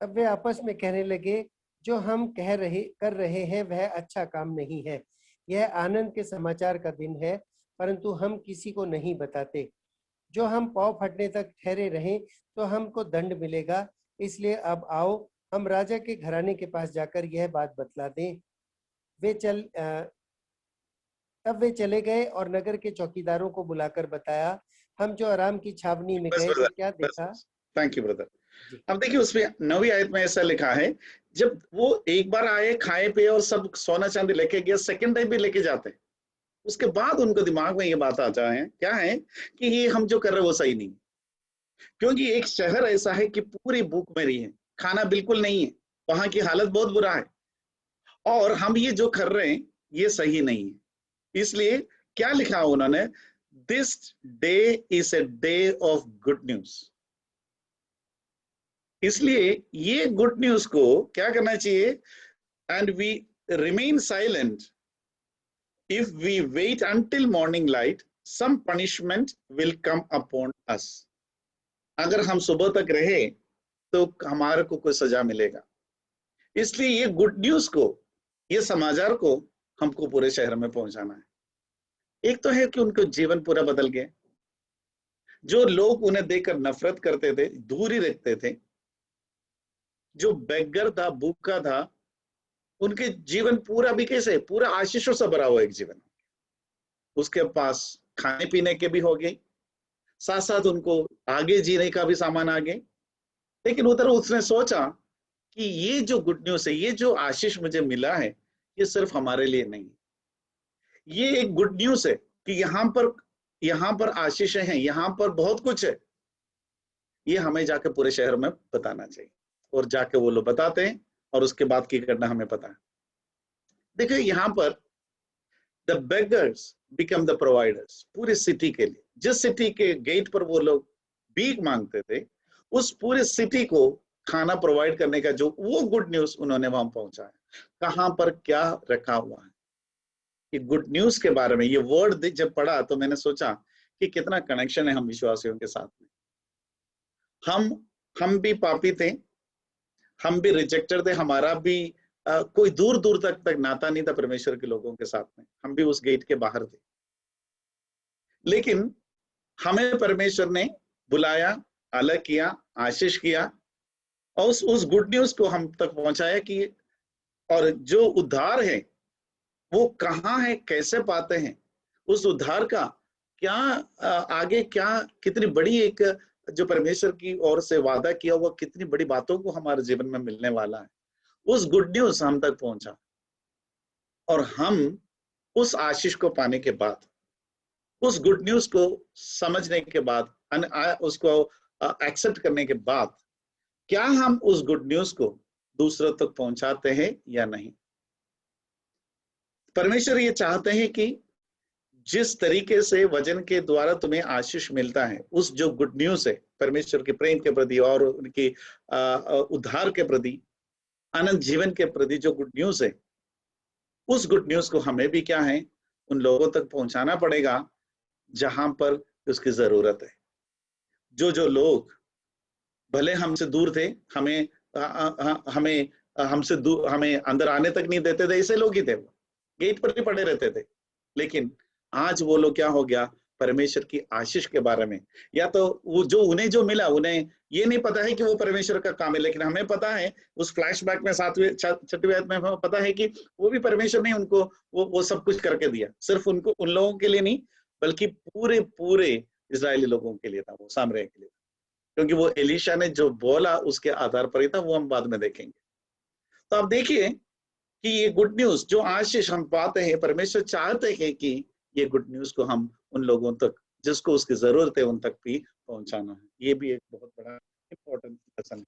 तब वे आपस में कहने लगे, जो हम कर रहे हैं वह अच्छा काम नहीं है। यह आनंद के समाचार का दिन है, परंतु हम किसी को नहीं बताते। जो हम पाँव फटने तक ठहरे रहें तो हमको दंड मिलेगा। इसलिए अब आओ, हम राजा के घराने के पास जाकर यह बात बतला दें। तब वे चले गए और नगर के चौकीदारों को बुलाकर बताया, हम जो आराम की छावनी में बस गए तो ब्रदर, क्या देखा। बस थैंक यू ब्रदर। जी। अब देखिए उसमें 9वीं आयत में ऐसा लिखा है, जब वो एक बार आए, खाए पिए और सब सोना चांदी लेके गए, सेकंड टाइम भी लेके जाते हैं, उसके बाद उनको दिमाग में ये बात आ जाए क्या है कि ये हम जो कर रहे हैं वो सही नहीं। क्योंकि एक शहर ऐसा है कि पूरी भूखमरी है, खाना बिल्कुल नहीं है, वहां की हालत बहुत बुरा है, और हम ये जो कर रहे हैं ये सही नहीं है। इसलिए क्या लिखा उन्होंने, this day is a day of good news. इसलिए ये गुड न्यूज को क्या करना चाहिए, and we remain silent if we wait until morning light some punishment will come upon us. अगर हम सुबह तक रहे तो हमारे को कोई सजा मिलेगा। इसलिए ये गुड न्यूज को, ये समाचार को हमको पूरे शहर में पहुंचाना है। एक तो है कि उनका जीवन पूरा बदल गया, जो लोग उन्हें देखकर नफरत करते थे, दूर ही रखते थे, जो बेगर था, भूखा था, उनके जीवन पूरा भी कैसे, पूरा आशीषों से भरा हुआ एक जीवन, उसके पास खाने पीने के भी हो गए, साथ साथ उनको आगे जीने का भी सामान आ गए। लेकिन उधर उसने सोचा कि ये जो गुड न्यूज है, ये जो आशीष मुझे मिला है, ये सिर्फ हमारे लिए नहीं, ये एक गुड न्यूज है कि यहाँ पर आशीषें हैं, यहाँ पर बहुत कुछ है, ये हमें जाके पूरे शहर में बताना चाहिए। और जाके वो लोग बताते हैं और उसके बाद की करना हमें पता है। देखिए यहाँ पर the beggars become the providers, पूरी सिटी के लिए। जिस सिटी के गेट पर वो लोग भीख मांगते थे, उस पूरे सिटी को खाना प्रोवाइड करने का जो वो गुड न्यूज उन्होंने वहां पहुंचाया। कहां पर क्या रखा हुआ है, ये गुड न्यूज के बारे में ये वर्ड जब पढ़ा तो मैंने सोचा कि कितना कनेक्शन है हम विश्वासियों के साथ में। हम भी पापी थे, हम भी रिजेक्टेड थे, हमारा भी कोई दूर दूर तक नाता नहीं था परमेश्वर के लोगों के साथ में, हम भी उस गेट के बाहर थे। लेकिन हमें परमेश्वर ने बुलाया, अलग किया, आशीष किया, और उस गुड न्यूज को हम तक पहुंचाया कि और जो उद्धार है वो कहाँ है, कैसे पाते हैं, उस उद्धार का क्या आगे क्या कितनी बड़ी एक जो परमेश्वर की ओर से वादा किया हुआ कितनी बड़ी बातों को हमारे जीवन में मिलने वाला है, उस गुड न्यूज हम तक पहुंचा। और हम उस आशीष को पाने के बाद, उस गुड न्यूज को समझने के बाद, उसको एक्सेप्ट करने के बाद, क्या हम उस गुड न्यूज को दूसरों तक पहुंचाते हैं या नहीं। परमेश्वर ये चाहते हैं कि जिस तरीके से वचन के द्वारा तुम्हें आशीष मिलता है, उस जो गुड न्यूज है परमेश्वर के प्रेम के प्रति और उनके उद्धार के प्रति, अनंत जीवन के प्रति जो गुड न्यूज है, उस गुड न्यूज को हमें भी क्या है, उन लोगों तक पहुंचाना पड़ेगा जहां पर उसकी जरूरत है। जो लोग भले हमसे दूर थे, हमें हमें हमसे दूर, हमें अंदर आने तक नहीं देते थे, ऐसे लोग ही थे, वो गेट पर ही पड़े रहते थे। लेकिन आज वो लोग क्या हो गया, परमेश्वर की आशीष के बारे में, या तो वो जो उन्हें जो मिला, उन्हें ये नहीं पता है कि वो परमेश्वर का काम है, लेकिन हमें पता है, उस फ्लैशबैक में 7वीं आयत में हमें पता है कि वो भी परमेश्वर ने उनको वो सब कुछ करके दिया। सिर्फ उनको, उन लोगों के लिए नहीं, बल्कि पूरे पूरे इजरायली लोगों के लिए था, वो सामरिया के लिए, क्योंकि वो एलीशा ने जो बोला उसके आधार पर ही था। वो हम बाद में देखेंगे। तो आप देखिए कि ये गुड न्यूज जो आशीष हम पाते हैं, परमेश्वर चाहते हैं कि ये गुड न्यूज को हम उन लोगों तक जिसको उसकी जरूरत है उन तक भी पहुंचाना है। ये भी एक बहुत बड़ा इंपॉर्टेंट लेसन है।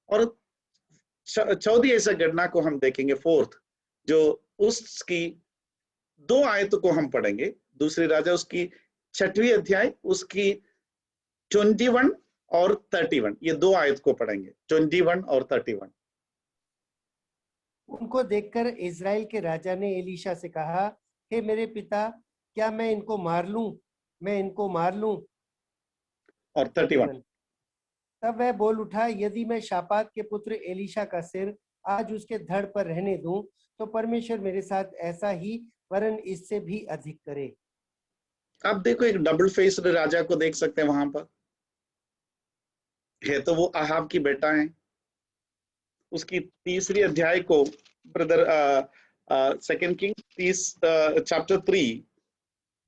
और चौथी ऐसा घटना को हम देखेंगे, फोर्थ, जो उसकी 2 आयतों को हम पढ़ेंगे। दूसरी राजा उसकी 6वीं अध्याय, उसकी 21 और 31, ये 2 आयत को पढ़ेंगे, 21 और 31। उनको देखकर इज़राइल के राजा ने एलीशा से कहा, हे मेरे पिता, क्या मैं इनको मार लूं? मैं इनको मार लूं? और 31, तब वह बोल उठा, यदि मैं शापात के पुत्र एलीशा का सिर आज उसके धड़ पर रहने दूं, तो परमेश्वर मेरे साथ ऐसा ही, वरन इससे भी अधिक करे। आप देखो, एक डबल फेस्ड राजा को देख सकते हैं वहां पर। है तो वो आहाब की बेटा है। उसकी 3री अध्याय को ब्रदर, 2 किंग चैप्टर 3,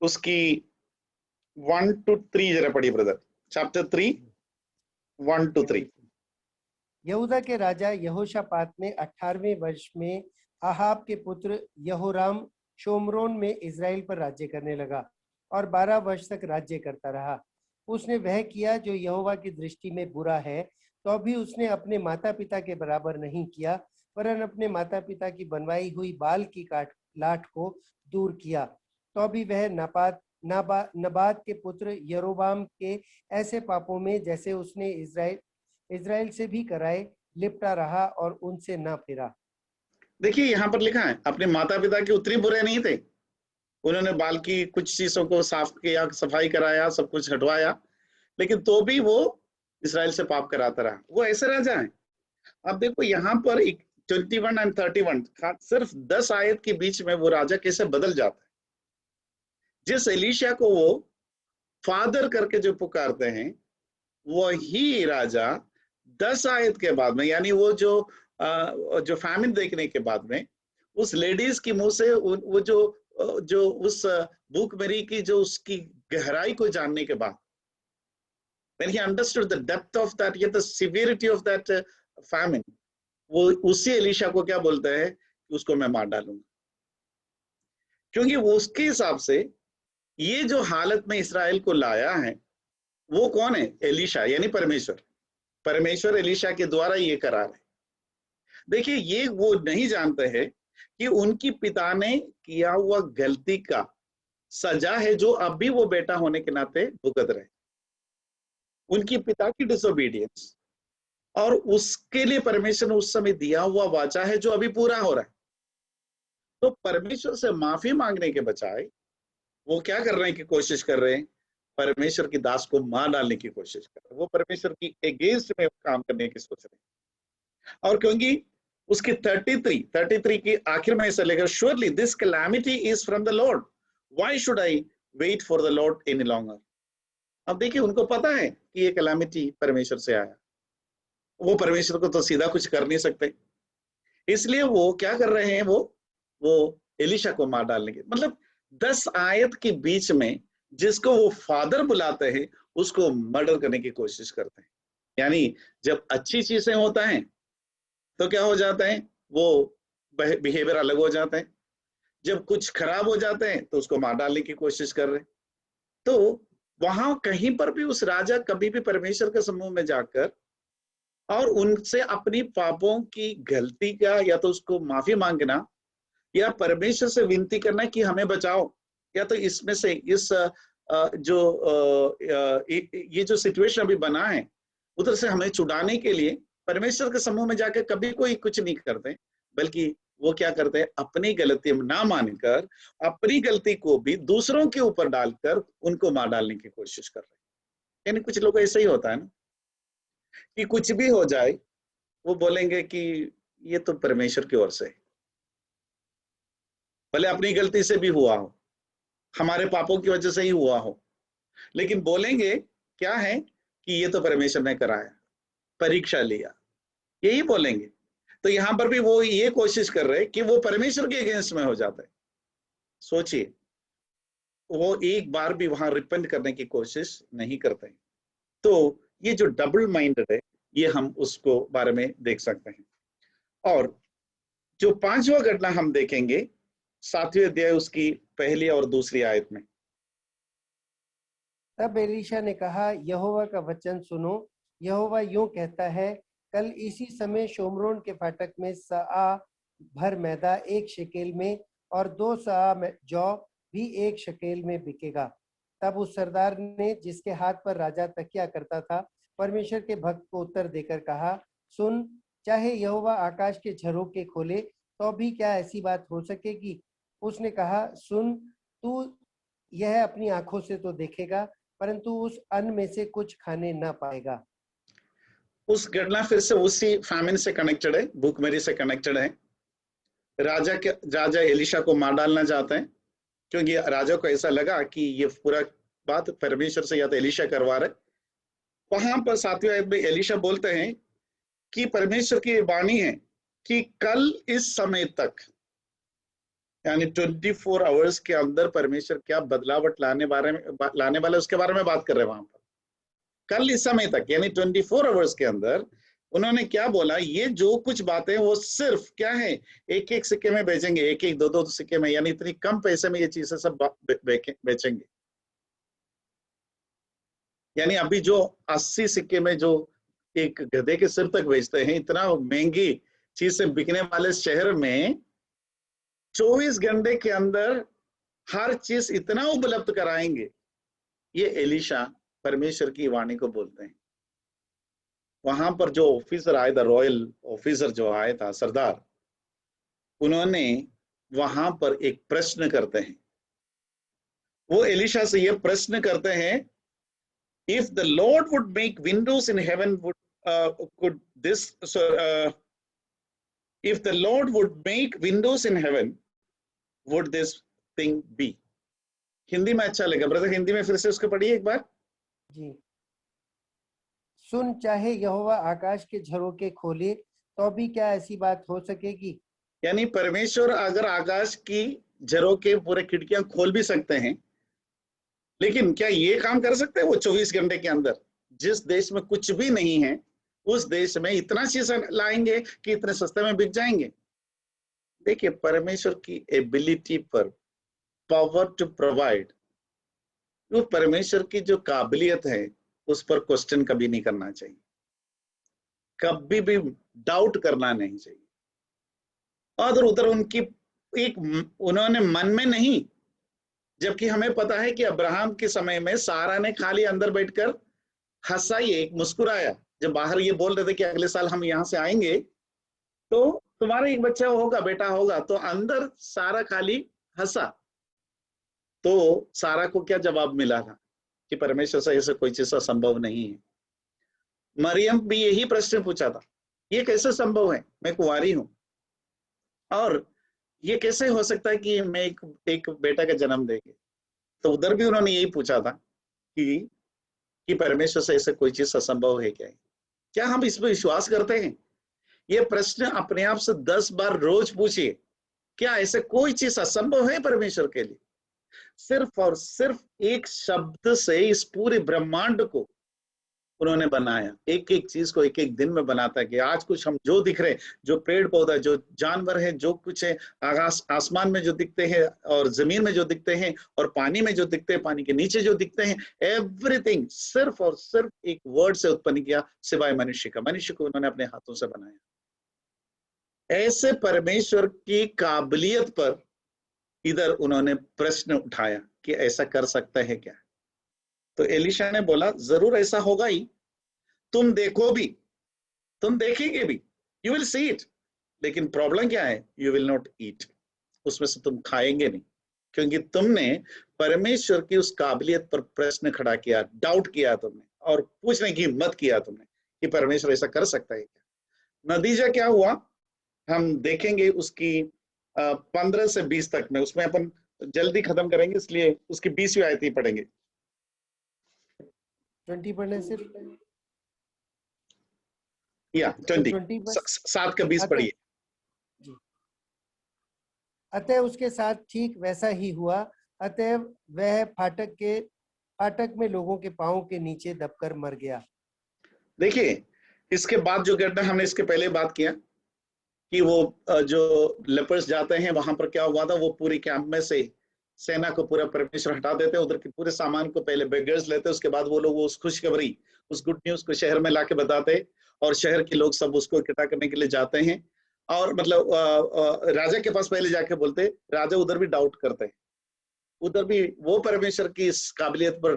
उसकी 1 to 3 जरा पढ़िए ब्रदर। Chapter 3 1 to 3। यहूदा के राजा यहोशापात ने 18वें वर्ष में आहाब के पुत्र यहोराम शोमरोन में इज़राइल पर राज्य करने लगा और 12 वर्ष तक राज्य करता रहा। उसने वह किया जो यहोवा की दृष्टि में बुरा है, तो भी उसने अपने माता पिता के बराबर नहीं किया, वरन अपने माता पिता की बनवाई हुई बाल की लाठ को दूर किया। तो भी वह नबात के पुत्र यरोबाम के ऐसे पापों में, जैसे उसने इज़राइल से भी कराए, लिपटा रहा और उनसे ना फिरा। देखिए यहाँ पर लिखा है, अपने माता पिता के उतने बुरे नहीं थे। उन्होंने बाल की कुछ चीजों को साफ किया, सफाई कराया, सब कुछ हटवाया, लेकिन तो भी वो इसराइल से पाप कराता रहा। वो ऐसे राजा है। अब देखो यहाँ पर 21 and 31, सिर्फ 10 आयत के बीच में वो राजा कैसे बदल जाता है। जिस एलीशा को वो फादर करके जो पुकारते हैं, वही राजा 10 आयत के बाद में, यानी वो जो फैमिन देखने के बाद में, उस लेडीज की मुंह से वो जो उस भूखमरी की जो उसकी गहराई को जानने के बाद, when he understood the depth of that, yet the severity of that famine, वो उसी एलीशा को क्या बोलता है कि उसको मैं मार डालूंगा। क्योंकि वो उसके हिसाब से ये जो हालत में इसराइल को लाया है, वो कौन है? एलीशा, यानी परमेश्वर। परमेश्वर एलीशा के द्वारा ये करा रहे। देखिए, ये वो नहीं जानते हैं कि उनकी पिता ने किया हुआ गलती का सजा है, जो अब भी वो बेटा होने के नाते भुगत रहे। उनकी पिता की डिसोबीडियंस, और उसके लिए परमेश्वर ने उस समय दिया हुआ वाचा है जो अभी पूरा हो रहा है। तो परमेश्वर से माफी मांगने के बजाय वो क्या कर रहे हैं कि कोशिश कर रहे हैं, परमेश्वर की दास को मार डालने की कोशिश कर रहे हैं। वो परमेश्वर की अगेंस्ट में काम करने की सोच रहे हैं। और क्योंकि उसकी 33 की आखिर में ऐसा लिखा, surely this calamity is from the lord, why should I wait for the lord any longer. अब देखिए, उनको पता है कि ये कैलामिटी परमेश्वर से आया। वो परमेश्वर को तो सीधा कुछ कर नहीं सकते, इसलिए वो क्या कर रहे हैं, वो एलीशा को मार डालने के, मतलब 10 आयत के बीच में जिसको वो फादर बुलाते हैं, उसको मर्डर करने की कोशिश करते हैं। यानी जब अच्छी चीजें होता है तो क्या हो जाता है, वो बिहेवियर अलग हो जाता है। जब कुछ खराब हो जाते हैं तो उसको मार डालने की कोशिश कर रहे हैं। तो वहां कहीं पर भी उस राजा कभी भी परमेश्वर के समूह में जाकर और उनसे अपनी पापों की गलती का या तो उसको माफी मांगना या परमेश्वर से विनती करना कि हमें बचाओ, या तो इसमें से इस ये जो सिचुएशन अभी बना है उधर से हमें छुड़ाने के लिए परमेश्वर के समूह में जाकर कभी कोई कुछ नहीं करते, बल्कि वो क्या करते हैं, अपनी गलती ना मानकर अपनी गलती को भी दूसरों के ऊपर डालकर उनको मार डालने की कोशिश कर रहे हैं। यानी कुछ लोग ऐसा ही होता है ना, कि कुछ भी हो जाए वो बोलेंगे कि ये तो परमेश्वर की ओर से है, भले अपनी गलती से भी हुआ हो, हमारे पापों की वजह से ही हुआ हो, लेकिन बोलेंगे क्या है कि ये तो परमेश्वर ने कराया, परीक्षा लिया, यही बोलेंगे। तो यहां पर भी वो ये कोशिश कर रहे हैं कि वो परमेश्वर के अगेंस्ट में हो जाता है। सोचिए, वो एक बार भी वहां रिपेंट करने की कोशिश नहीं करते हैं। तो ये जो डबल माइंडेड है, ये हम उसको बारे में देख सकते हैं। और जो पांचवा घटना हम देखेंगे 7वें अध्याय उसकी पहली और दूसरी आयत में। तब एलीशा ने कहा, यहोवा का वचन सुनो। यहोवा यूं कहता है, कल इसी समय शोमरोन के फाटक में सआ भर मैदा 1 शेकेल में और 2 सआ जौ भी 1 शेकेल में बिकेगा। तब उस सरदार ने, जिसके हाथ पर राजा तकिया करता था, परमेश्वर के भक्त को उत्तर देकर कहा, सुन, चाहे यहोवा आकाश के झरोखे खोले तो भी क्या ऐसी बात हो सकेगी? उसने कहा, सुन, तू यह अपनी आंखों से तो देखेगा, परंतु उस अन्न में से कुछ खाने न पाएगा। उस घटना फिर से उसी फैमिन से कनेक्टेड है, भूखमरी से कनेक्टेड है। राजा एलिशा को मार डालना चाहते हैं, क्योंकि राजा को ऐसा लगा कि ये पूरा बात परमेश्वर से या तो एलिशा करवा रहे। वहां पर 7वें आयत में एलिशा बोलते हैं कि परमेश्वर की वाणी है कि कल इस समय तक, यानी 24 आवर्स के अंदर परमेश्वर क्या बदलावट लाने वाले उसके बारे में बात कर रहे हैं। वहां पर कल इस समय तक यानी 24 आवर्स के अंदर उन्होंने क्या बोला, ये जो कुछ बातें वो सिर्फ क्या है, एक एक सिक्के में बेचेंगे, एक एक दो दो सिक्के में, यानी इतनी कम पैसे में ये चीजें सब बेचेंगे। यानी अभी जो 80 सिक्के में जो एक गधे के सिर तक बेचते हैं, इतना महंगी चीज से बिकने वाले शहर में 24 घंटे के अंदर हर चीज इतना उपलब्ध कराएंगे। ये एलिशा परमेश्वर की वाणी को बोलते हैं। वहां पर जो ऑफिसर आया था, रॉयल ऑफिसर जो आया था, सरदार, उन्होंने वहां पर एक प्रश्न करते हैं। वो एलिशा से ये प्रश्न करते हैं, if the Lord would make Windows in heaven, could this if the Lord would make windows in heaven, would this thing be? Hindi में अच्छा लगा ब्रदर, हिंदी में फिर से उसको पढ़िए एक बार जी। सुन, चाहे यहोवा आकाश के झरोखे खोले तो भी क्या ऐसी बात हो सकेगी? यानी परमेश्वर अगर आकाश की झरोखे पूरे खिड़कियां खोल भी सकते हैं, लेकिन क्या ये काम कर सकते हैं वो 24 घंटे के अंदर? जिस देश में कुछ भी नहीं है, उस देश में इतना चीज लाएंगे कि इतने सस्ते में बिक जाएंगे। देखिए, परमेश्वर की एबिलिटी पर, पावर टू प्रोवाइड, वो परमेश्वर की जो काबिलियत है उस पर क्वेश्चन कभी नहीं करना चाहिए, कभी भी डाउट करना नहीं चाहिए। और उधर उनकी एक उन्होंने मन में नहीं, जबकि हमें पता है कि अब्राहम के समय में सारा ने खाली अंदर बैठकर हंसा, एक मुस्कुराया जब बाहर ये बोल रहे थे कि अगले साल हम यहाँ से आएंगे तो तुम्हारा एक बच्चा होगा, बेटा होगा, तो अंदर सारा खाली हंसा। तो सारा को क्या जवाब मिला था कि परमेश्वर से ऐसा कोई चीज संभव नहीं है। मरियम भी यही प्रश्न पूछा था, ये कैसे संभव है, मैं कुंवारी हूं, और ये कैसे हो सकता है कि मैं एक बेटा का जन्म देंगे। तो उधर भी उन्होंने यही पूछा था कि परमेश्वर से ऐसा कोई चीज असंभव है क्या हम इस पर विश्वास करते हैं? ये प्रश्न अपने आप से 10 बार रोज पूछिए, क्या ऐसे कोई चीज असंभव है परमेश्वर के लिए? सिर्फ और सिर्फ एक शब्द से इस पूरे ब्रह्मांड को उन्होंने बनाया, एक एक चीज को एक एक दिन में बनाता है कि आज कुछ हम जो दिख रहे, जो पेड़ पौधा, जो जानवर है, जो कुछ है, आकाश आसमान में जो दिखते हैं और जमीन में जो दिखते हैं और पानी में जो दिखते हैं, पानी के नीचे जो दिखते हैं, एवरीथिंग सिर्फ और सिर्फ एक वर्ड से उत्पन्न किया, सिवाय मनुष्य का। मनुष्य को उन्होंने अपने हाथों से बनाया। ऐसे परमेश्वर की काबिलियत पर इधर उन्होंने प्रश्न उठाया कि ऐसा कर सकता है क्या? तो एलिशा ने बोला, जरूर ऐसा होगा ही, तुम देखो भी, तुम देखेंगे भी, यू विल सी इट, लेकिन प्रॉब्लम क्या है, यू विल नॉट ईट, उसमें से तुम खाएंगे नहीं, क्योंकि तुमने परमेश्वर की उस काबिलियत पर प्रश्न खड़ा किया, डाउट किया तुमने, और पूछने की हिम्मत किया तुमने कि परमेश्वर ऐसा कर सकता है क्या। नतीजा क्या हुआ हम देखेंगे उसकी 15 से 20 तक में, उसमें अपन जल्दी खत्म करेंगे इसलिए उसकी 20वीं आयत ही पढ़ेंगे। 20 पढ़ने सिर्फ, या तो 20, 20 बस। 7 का 20 अतः पढ़िए। जी, अतः उसके साथ ठीक वैसा ही हुआ। अतः वह फाटक में लोगों के पांव के नीचे दबकर मर गया। देखिए इसके बाद जो घटना, हमने इसके पहले बात किया कि वो जो लेपर्स जाते हैं वहां पर क्या हुआ था, वो पूरी कैंप में से सेना को पूरा परमेश्वर हटा देते, उधर के पूरे सामान को पहले बेगर्स लेते, उसके बाद वो लोग उस खुशखबरी, उस गुड न्यूज को शहर में लाके बताते, और शहर के लोग सब उसको इकट्ठा करने के लिए जाते हैं, और मतलब राजा के पास पहले जाके बोलते, राजा उधर भी डाउट करते हैं, उधर भी वो परमेश्वर की इस काबिलियत पर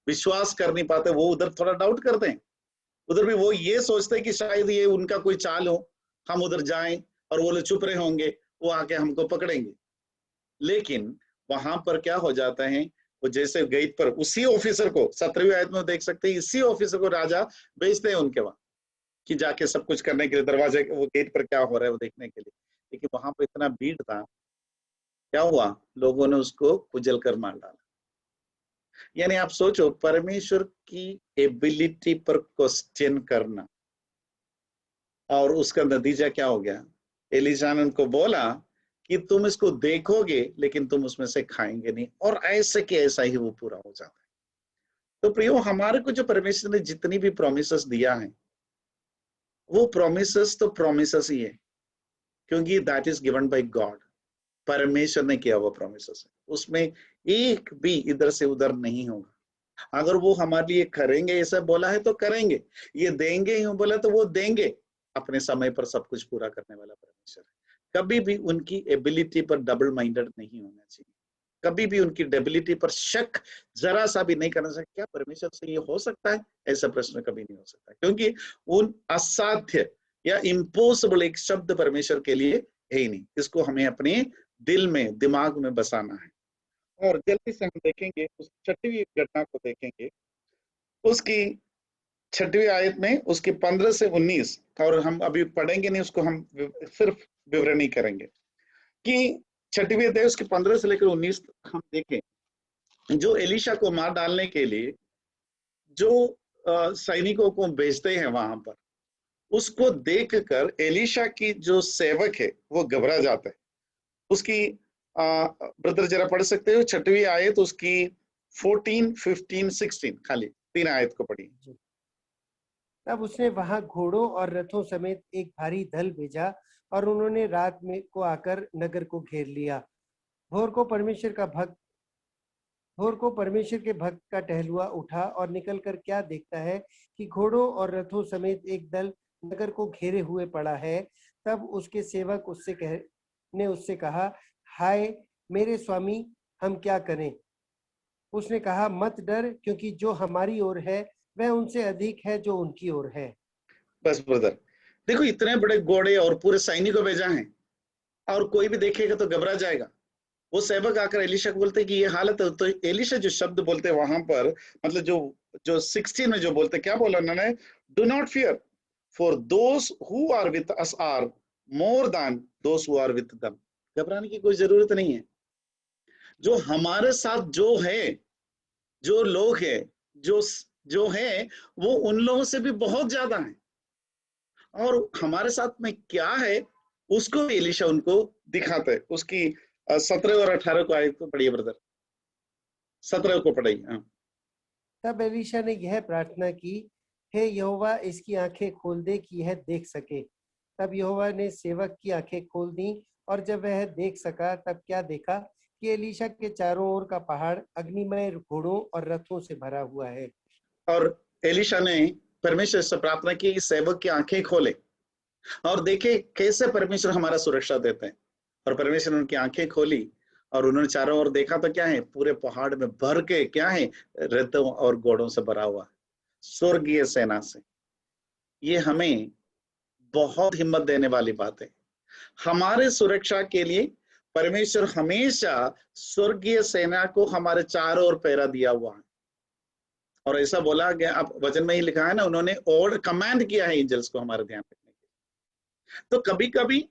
विश्वास कर नहीं पाते, वो उधर थोड़ा डाउट करते हैं, उधर भी वो ये सोचते हैं कि शायद ये उनका कोई चाल हो, हम उधर जाएं और वो लोग चुप रहे होंगे, वो आके हमको पकड़ेंगे। लेकिन वहां पर क्या हो जाता है, वो जैसे गेट पर उसी ऑफिसर को 17वीं आयत में देख सकते हैं, इसी ऑफिसर को राजा भेजते हैं उनके वहां कि जाके सब कुछ करने के लिए, दरवाजे वो गेट पर क्या हो रहा है वो देखने के लिए। लेकिन वहां पर इतना भीड़ था, क्या हुआ, लोगों ने उसको कुचल कर मार डाला। यानी आप सोचो परमेश्वर की एबिलिटी पर क्वेश्चन करना, और उसका नतीजा क्या हो गया, एलिशा ने उनको बोला कि तुम इसको देखोगे लेकिन तुम उसमें से खाएंगे नहीं, और ऐसे कि ऐसा ही वो पूरा हो जाता है। तो प्रियो, हमारे को जो परमेश्वर ने जितनी भी प्रोमिसेस दिया है, वो प्रोमिसेस तो प्रोमिसेस ही है, क्योंकि that is given by God, परमेश्वर ने किया हुआ प्रोमिसेस है, उसमें एक भी इधर से उधर नहीं होगा। अगर वो हमारे लिए करेंगे ऐसा बोला है तो करेंगे, ये देंगे यूं बोला तो वो देंगे, अपने समय पर सब कुछ पूरा करने वाला परमेश्वर है। कभी भी उनकी एबिलिटी पर डबल माइंडेड नहीं होना चाहिए, कभी भी उनकी एबिलिटी पर शक जरा सा भी नहीं करना चाहिए, क्या परमेश्वर से ये हो सकता है, ऐसा प्रश्न कभी नहीं हो सकता, क्योंकि उन असाध्य या इम्पॉसिबल एक शब्द परमेश्वर के लिए है ही नहीं। इसको हमें अपने दिल में, दिमाग में बसाना है। और जल्दी से हम देखेंगे उस 6वीं घटना को देखेंगे, उसकी 6वीं आयत में उसकी 15 से 19, और हम अभी पढ़ेंगे नहीं उसको, हम सिर्फ विवरणी करेंगे कि 6वीं अध्याय उसके 15 से लेकर 19 हम देखें। जो एलिशा को मार डालने के लिए जो सैनिकों को भेजते हैं वहां पर, उसको देखकर एलिशा की जो सेवक है वो घबरा जाता है। उसकी ब्रदर जरा पढ़ सकते हो 6वीं आयत उसकी 14, 15, 16, खाली 3 आयत को पढ़िए। तब उसने वहां घोड़ों और रथों समेत एक भारी दल भेजा, और उन्होंने रात में को आकर नगर को घेर लिया। भोर को परमेश्वर के भक्त का टहलुआ उठा और निकलकर क्या देखता है कि घोड़ों और रथों समेत एक दल नगर को घेरे हुए पड़ा है। तब उसके सेवक उससे कहा, हाय मेरे स्वामी, हम क्या करें? उसने कहा, मत डर, क्योंकि जो हमारी ओर है वह उनसे अधिक है जो उनकी ओर है। बस ब्रदर, देखो इतने बड़े घोड़े और पूरे सैनिकों भेजा है, और कोई भी देखेगा तो घबरा जाएगा। वो सेवक आकर एलिशा को बोलते कि ये हालत है, तो एलिशा जो शब्द बोलते हैं वहां पर, मतलब जो जो 16 में जो बोलते, क्या बोला उन्होंने, do not fear, for those who are with us are more than those who are with them. घबराने की कोई जरूरत नहीं है, जो हमारे साथ जो है, जो लोग है, जो जो है, वो उन लोगों से भी बहुत ज्यादा है, और हमारे साथ में क्या है उसको एलिशा उनको दिखाते है। उसकी 17 और 18 को आयत को पढ़िए ब्रदर, 17 को पढ़िए। हाँ। तब एलीशा ने यह प्रार्थना की, हे यहोवा, इसकी आंखें खोल दे कि यह देख सके। तब यहोवा ने सेवक की आंखें खोल दी, और जब वह देख सका तब क्या देखा कि एलीशा के चारों ओर का पहाड़ अग्निमय घोड़ों और रथों से भरा हुआ है। और एलिशा ने परमेश्वर से प्रार्थना की, इस सेवक की आंखें खोले और देखे कैसे परमेश्वर हमारा सुरक्षा देते हैं। और परमेश्वर ने उनकी आंखें खोली, और उन्होंने चारों ओर देखा तो क्या है, पूरे पहाड़ में भर के क्या है, रथों और घोड़ों से भरा हुआ, स्वर्गीय सेना से। ये हमें बहुत हिम्मत देने वाली बात है। हमारे सुरक्षा के लिए परमेश्वर हमेशा स्वर्गीय सेना को हमारे चारों ओर पहरा दिया हुआ है। और ऐसा बोला गया, अब वचन में ही लिखा है ना, उन्होंने ऑर्डर कमांड किया है एंजल्स को हमारे ध्यान रखने के लिए। तो कभी कभी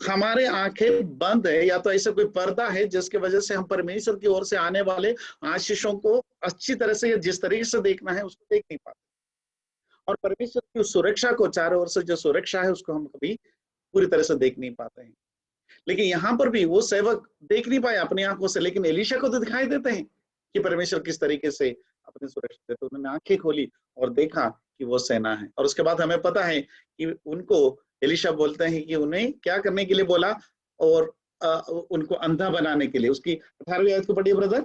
हमारे आंखें बंद है या तो ऐसा कोई पर्दा है जिसकी वजह से हम परमेश्वर की ओर से आने वाले आशीषों को अच्छी तरह से या जिस तरीके से देखना है उसको देख नहीं पाते। और परमेश्वर की उस सुरक्षा को, चारों ओर से जो सुरक्षा है, उसको हम कभी पूरी तरह से देख नहीं पाते हैं। लेकिन यहाँ पर भी वो सेवक देख नहीं पाए अपनी आंखों से, लेकिन एलीशा को तो दिखाई देते हैं कि परमेश्वर किस तरीके से अपनी सुरक्षा देते। उन्होंने आंखें खोली और देखा कि वो सेना है। और उसके बाद हमें पता है कि उनको एलीशा बोलते हैं कि उन्हें क्या करने के लिए बोला, और उनको अंधा बनाने के लिए। उसकी 18वीं आयत को पढ़िए ब्रदर।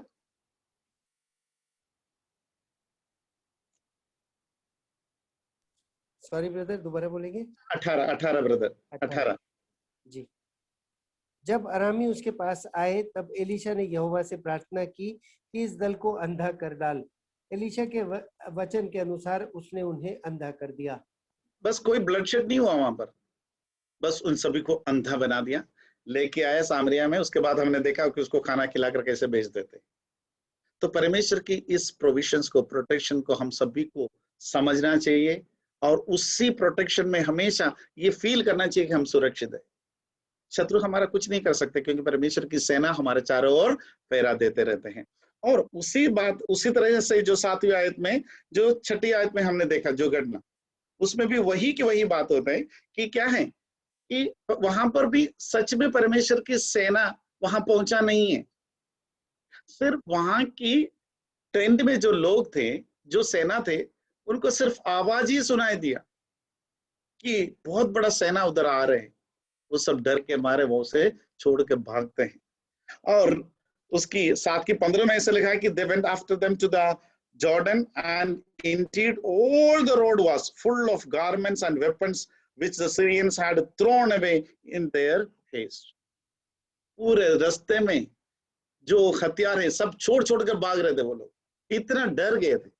सॉरी ब्रदर, दोबारा बोलेंगे। 18 ब्रदर, 18 जी। जब अरामी उसके पास आए तब एलीशा ने यहोवा से प्रार्थना की कि इस दल को अंधा कर डाल। एलीशा के वचन के अनुसार उसने उन्हें अंधा कर दिया। बस कोई ब्लडशेड नहीं हुआ वहां पर, बस उन सभी को अंधा बना दिया, लेके आया सामरिया में। उसके बाद हमने देखा कि उसको खाना खिलाकर कैसे भेज देते। तो परमेश्वर की इस प्रोविजंस को, प्रोटेक्शन को हम सभी को समझना चाहिए, और उसी प्रोटेक्शन में हमेशा ये फील करना चाहिए कि हम सुरक्षित है। शत्रु हमारा कुछ नहीं कर सकते, क्योंकि परमेश्वर की सेना हमारे चारों ओर पहरा देते रहते हैं। और उसी तरह से जो 7वीं आयत में, जो 6ठी आयत में हमने देखा जो घटना, उसमें भी वही की वही बात होता है कि क्या है कि वहां पर भी सच में परमेश्वर की सेना वहां पहुंचा नहीं है। सिर्फ वहां की टेंट में जो लोग थे, जो सेना थे, उनको सिर्फ आवाज ही सुनाई दिया कि बहुत बड़ा सेना उधर आ रहे हैं। वो सब डर के मारे वो उसे छोड़ के भागते हैं। और उसकी 7 की 15 में ऐसे लिखा है कि they went after them to the Jordan, and indeed all the road was full of garments and weapons which the Syrians had thrown away in their haste. पूरे रास्ते में जो हथियार है सब छोड़ छोड़ कर भाग रहे थे वो लोग, इतना डर गए थे।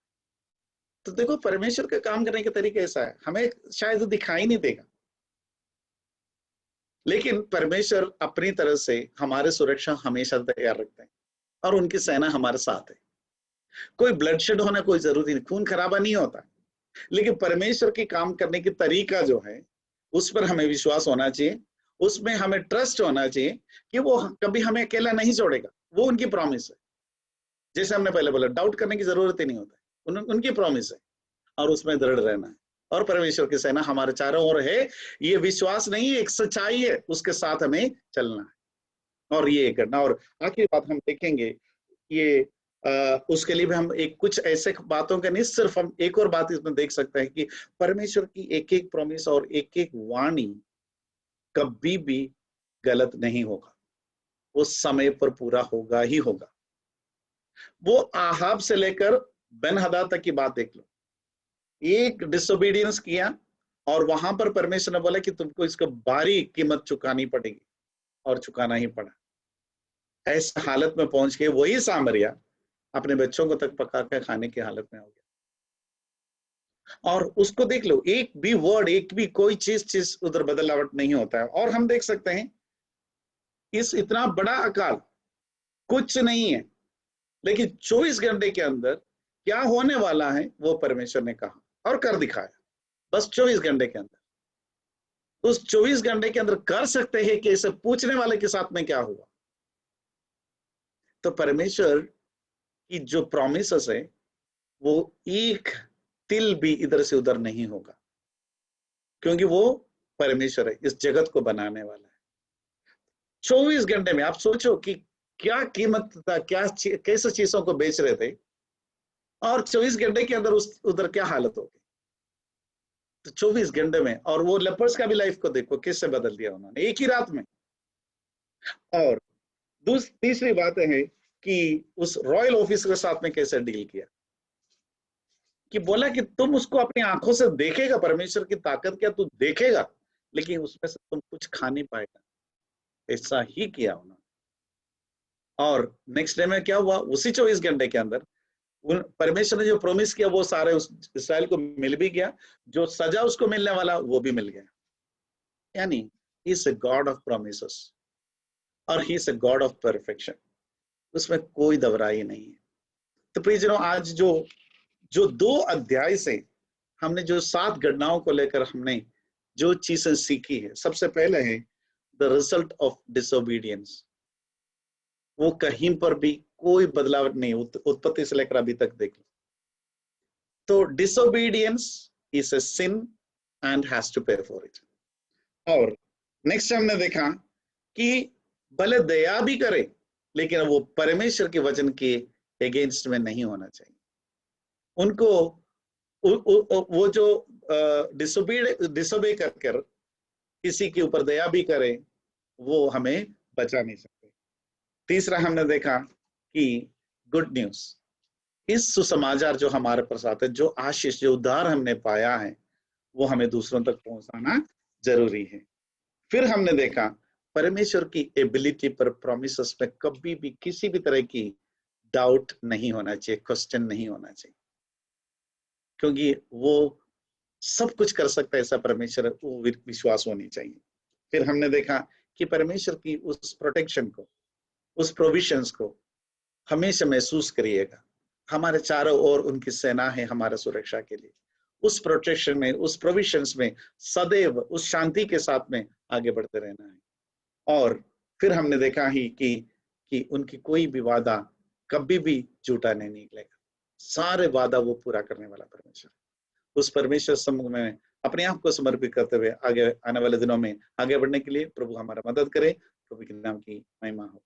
तो देखो परमेश्वर का काम करने का तरीका ऐसा है, हमें शायद दिखाई नहीं देगा, लेकिन परमेश्वर अपनी तरह से हमारे सुरक्षा हमेशा तैयार रखते हैं, और उनकी सेना हमारे साथ है। कोई ब्लडशेड होना कोई जरूरी नहीं, खून खराबा नहीं होता, लेकिन परमेश्वर की काम करने की तरीका जो है उस पर हमें विश्वास होना चाहिए, उसमें हमें ट्रस्ट होना चाहिए कि वो कभी हमें अकेला नहीं छोड़ेगा। वो उनकी प्रॉमिस है। जैसे हमने पहले बोला, डाउट करने की जरूरत ही नहीं होता, उनकी प्रॉमिस है, और उसमें दृढ़ रहना है। और परमेश्वर की सेना हमारे चारों ओर है, ये विश्वास नहीं, एक सच्चाई है, उसके साथ हमें चलना है। और ये करना। और आखिरी बात हम देखेंगे, ये उसके लिए भी हम एक कुछ ऐसे बातों के नहीं, सिर्फ हम एक और बात इसमें देख सकते हैं कि परमेश्वर की एक एक प्रॉमिस और एक एक वाणी कभी भी गलत नहीं होगा, वो समय पर पूरा होगा ही होगा। वो आहाब से लेकर बेन हदद तक की बात देख लो, एक डिसोबीडियंस किया और वहां पर परमेश्वर ने बोला कि तुमको इसको भारी कीमत चुकानी पड़ेगी, और चुकाना ही पड़ा। ऐसे हालत में पहुंच के वही सामरिया अपने बच्चों को तक पका के खाने की हालत में हो गया। और उसको देख लो, एक भी वर्ड, एक भी कोई चीज उधर बदलावट नहीं होता है। और हम देख सकते हैं इस इतना बड़ा अकाल कुछ नहीं है, लेकिन 24 घंटे के अंदर क्या होने वाला है वो परमेश्वर ने कहा और कर दिखाया। बस 24 घंटे के अंदर, उस 24 घंटे के अंदर कर सकते हैं कि इसे पूछने वाले के साथ में क्या हुआ। तो परमेश्वर की जो प्रॉमिसेस है वो एक तिल भी इधर से उधर नहीं होगा, क्योंकि वो परमेश्वर है, इस जगत को बनाने वाला है। 24 घंटे में आप सोचो कि क्या कीमत था, क्या कैसे चीजों को बेच रहे थे, और 24 घंटे के अंदर उधर क्या हालत होगी। तो 24 घंटे में, और वो लेपर्स का भी लाइफ को देखो किससे बदल दिया उन्होंने एक ही रात में। और तीसरी बात है कि उस रॉयल ऑफिसर के साथ में कैसे डील किया, कि बोला कि तुम उसको अपनी आंखों से देखेगा, परमेश्वर की ताकत क्या तू देखेगा, लेकिन उसमें से तुम कुछ खा नहीं पाएगा। ऐसा ही किया उन्होंने। और नेक्स्ट डे में क्या हुआ, उसी 24 घंटे के अंदर परमेश्वर ने जो प्रॉमिस किया वो सारे उस इसराइल को मिल भी गया, जो सजा उसको मिलने वाला वो भी मिल गया। यानी he is a god of promises और he is a god of perfection, उसमें कोई दबराई नहीं है। तो प्रियजनों, आज जो जो 2 अध्याय से हमने जो 7 घटनाओं को लेकर हमने जो चीजें सीखी है, सबसे पहले है द रिजल्ट ऑफ डिसोबीडियंस। वो कहीं पर भी कोई बदलाव नहीं, उत्पत्ति से लेकर अभी तक देख लो। तो disobedience is a sin and has to pay for it. और नेक्स्ट हमने देखा कि भले दया भी करे, लेकिन वो परमेश्वर के वचन के अगेंस्ट में नहीं होना चाहिए। उनको वो जो डिसोबे कर किसी के ऊपर दया भी करे, वो हमें बचा नहीं सकते। तीसरा हमने देखा कि गुड न्यूज, इस सुसमाचार जो हमारे पास आता है, जो आशीष, जो उद्धार हमने पाया है, वो हमें दूसरों तक पहुंचाना जरूरी है। फिर हमने देखा परमेश्वर की एबिलिटी पर, प्रॉमिसेस में कभी भी किसी भी तरह की डाउट नहीं होना चाहिए, क्वेश्चन नहीं होना चाहिए, क्योंकि वो सब कुछ कर सकता है, ऐसा परमेश्वर, वो विश्वास होनी चाहिए। फिर हमने देखा कि परमेश्वर की उस प्रोटेक्शन को, उस प्रोविजंस को हमेशा महसूस करिएगा। हमारे चारों ओर उनकी सेना है हमारे सुरक्षा के लिए। उस प्रोटेक्शन में, उस प्रोविजंस में सदैव उस शांति के साथ में आगे बढ़ते रहना है। और फिर हमने देखा ही कि उनकी कोई भी वादा कभी भी झूठा नहीं निकलेगा। सारे वादा वो पूरा करने वाला परमेश्वर। उस परमेश्वर सम्मुख में अपने आप को समर्पित करते हुए आगे आने वाले दिनों में आगे बढ़ने के लिए प्रभु हमारा मदद करे। प्रभु के नाम की महिमा हो।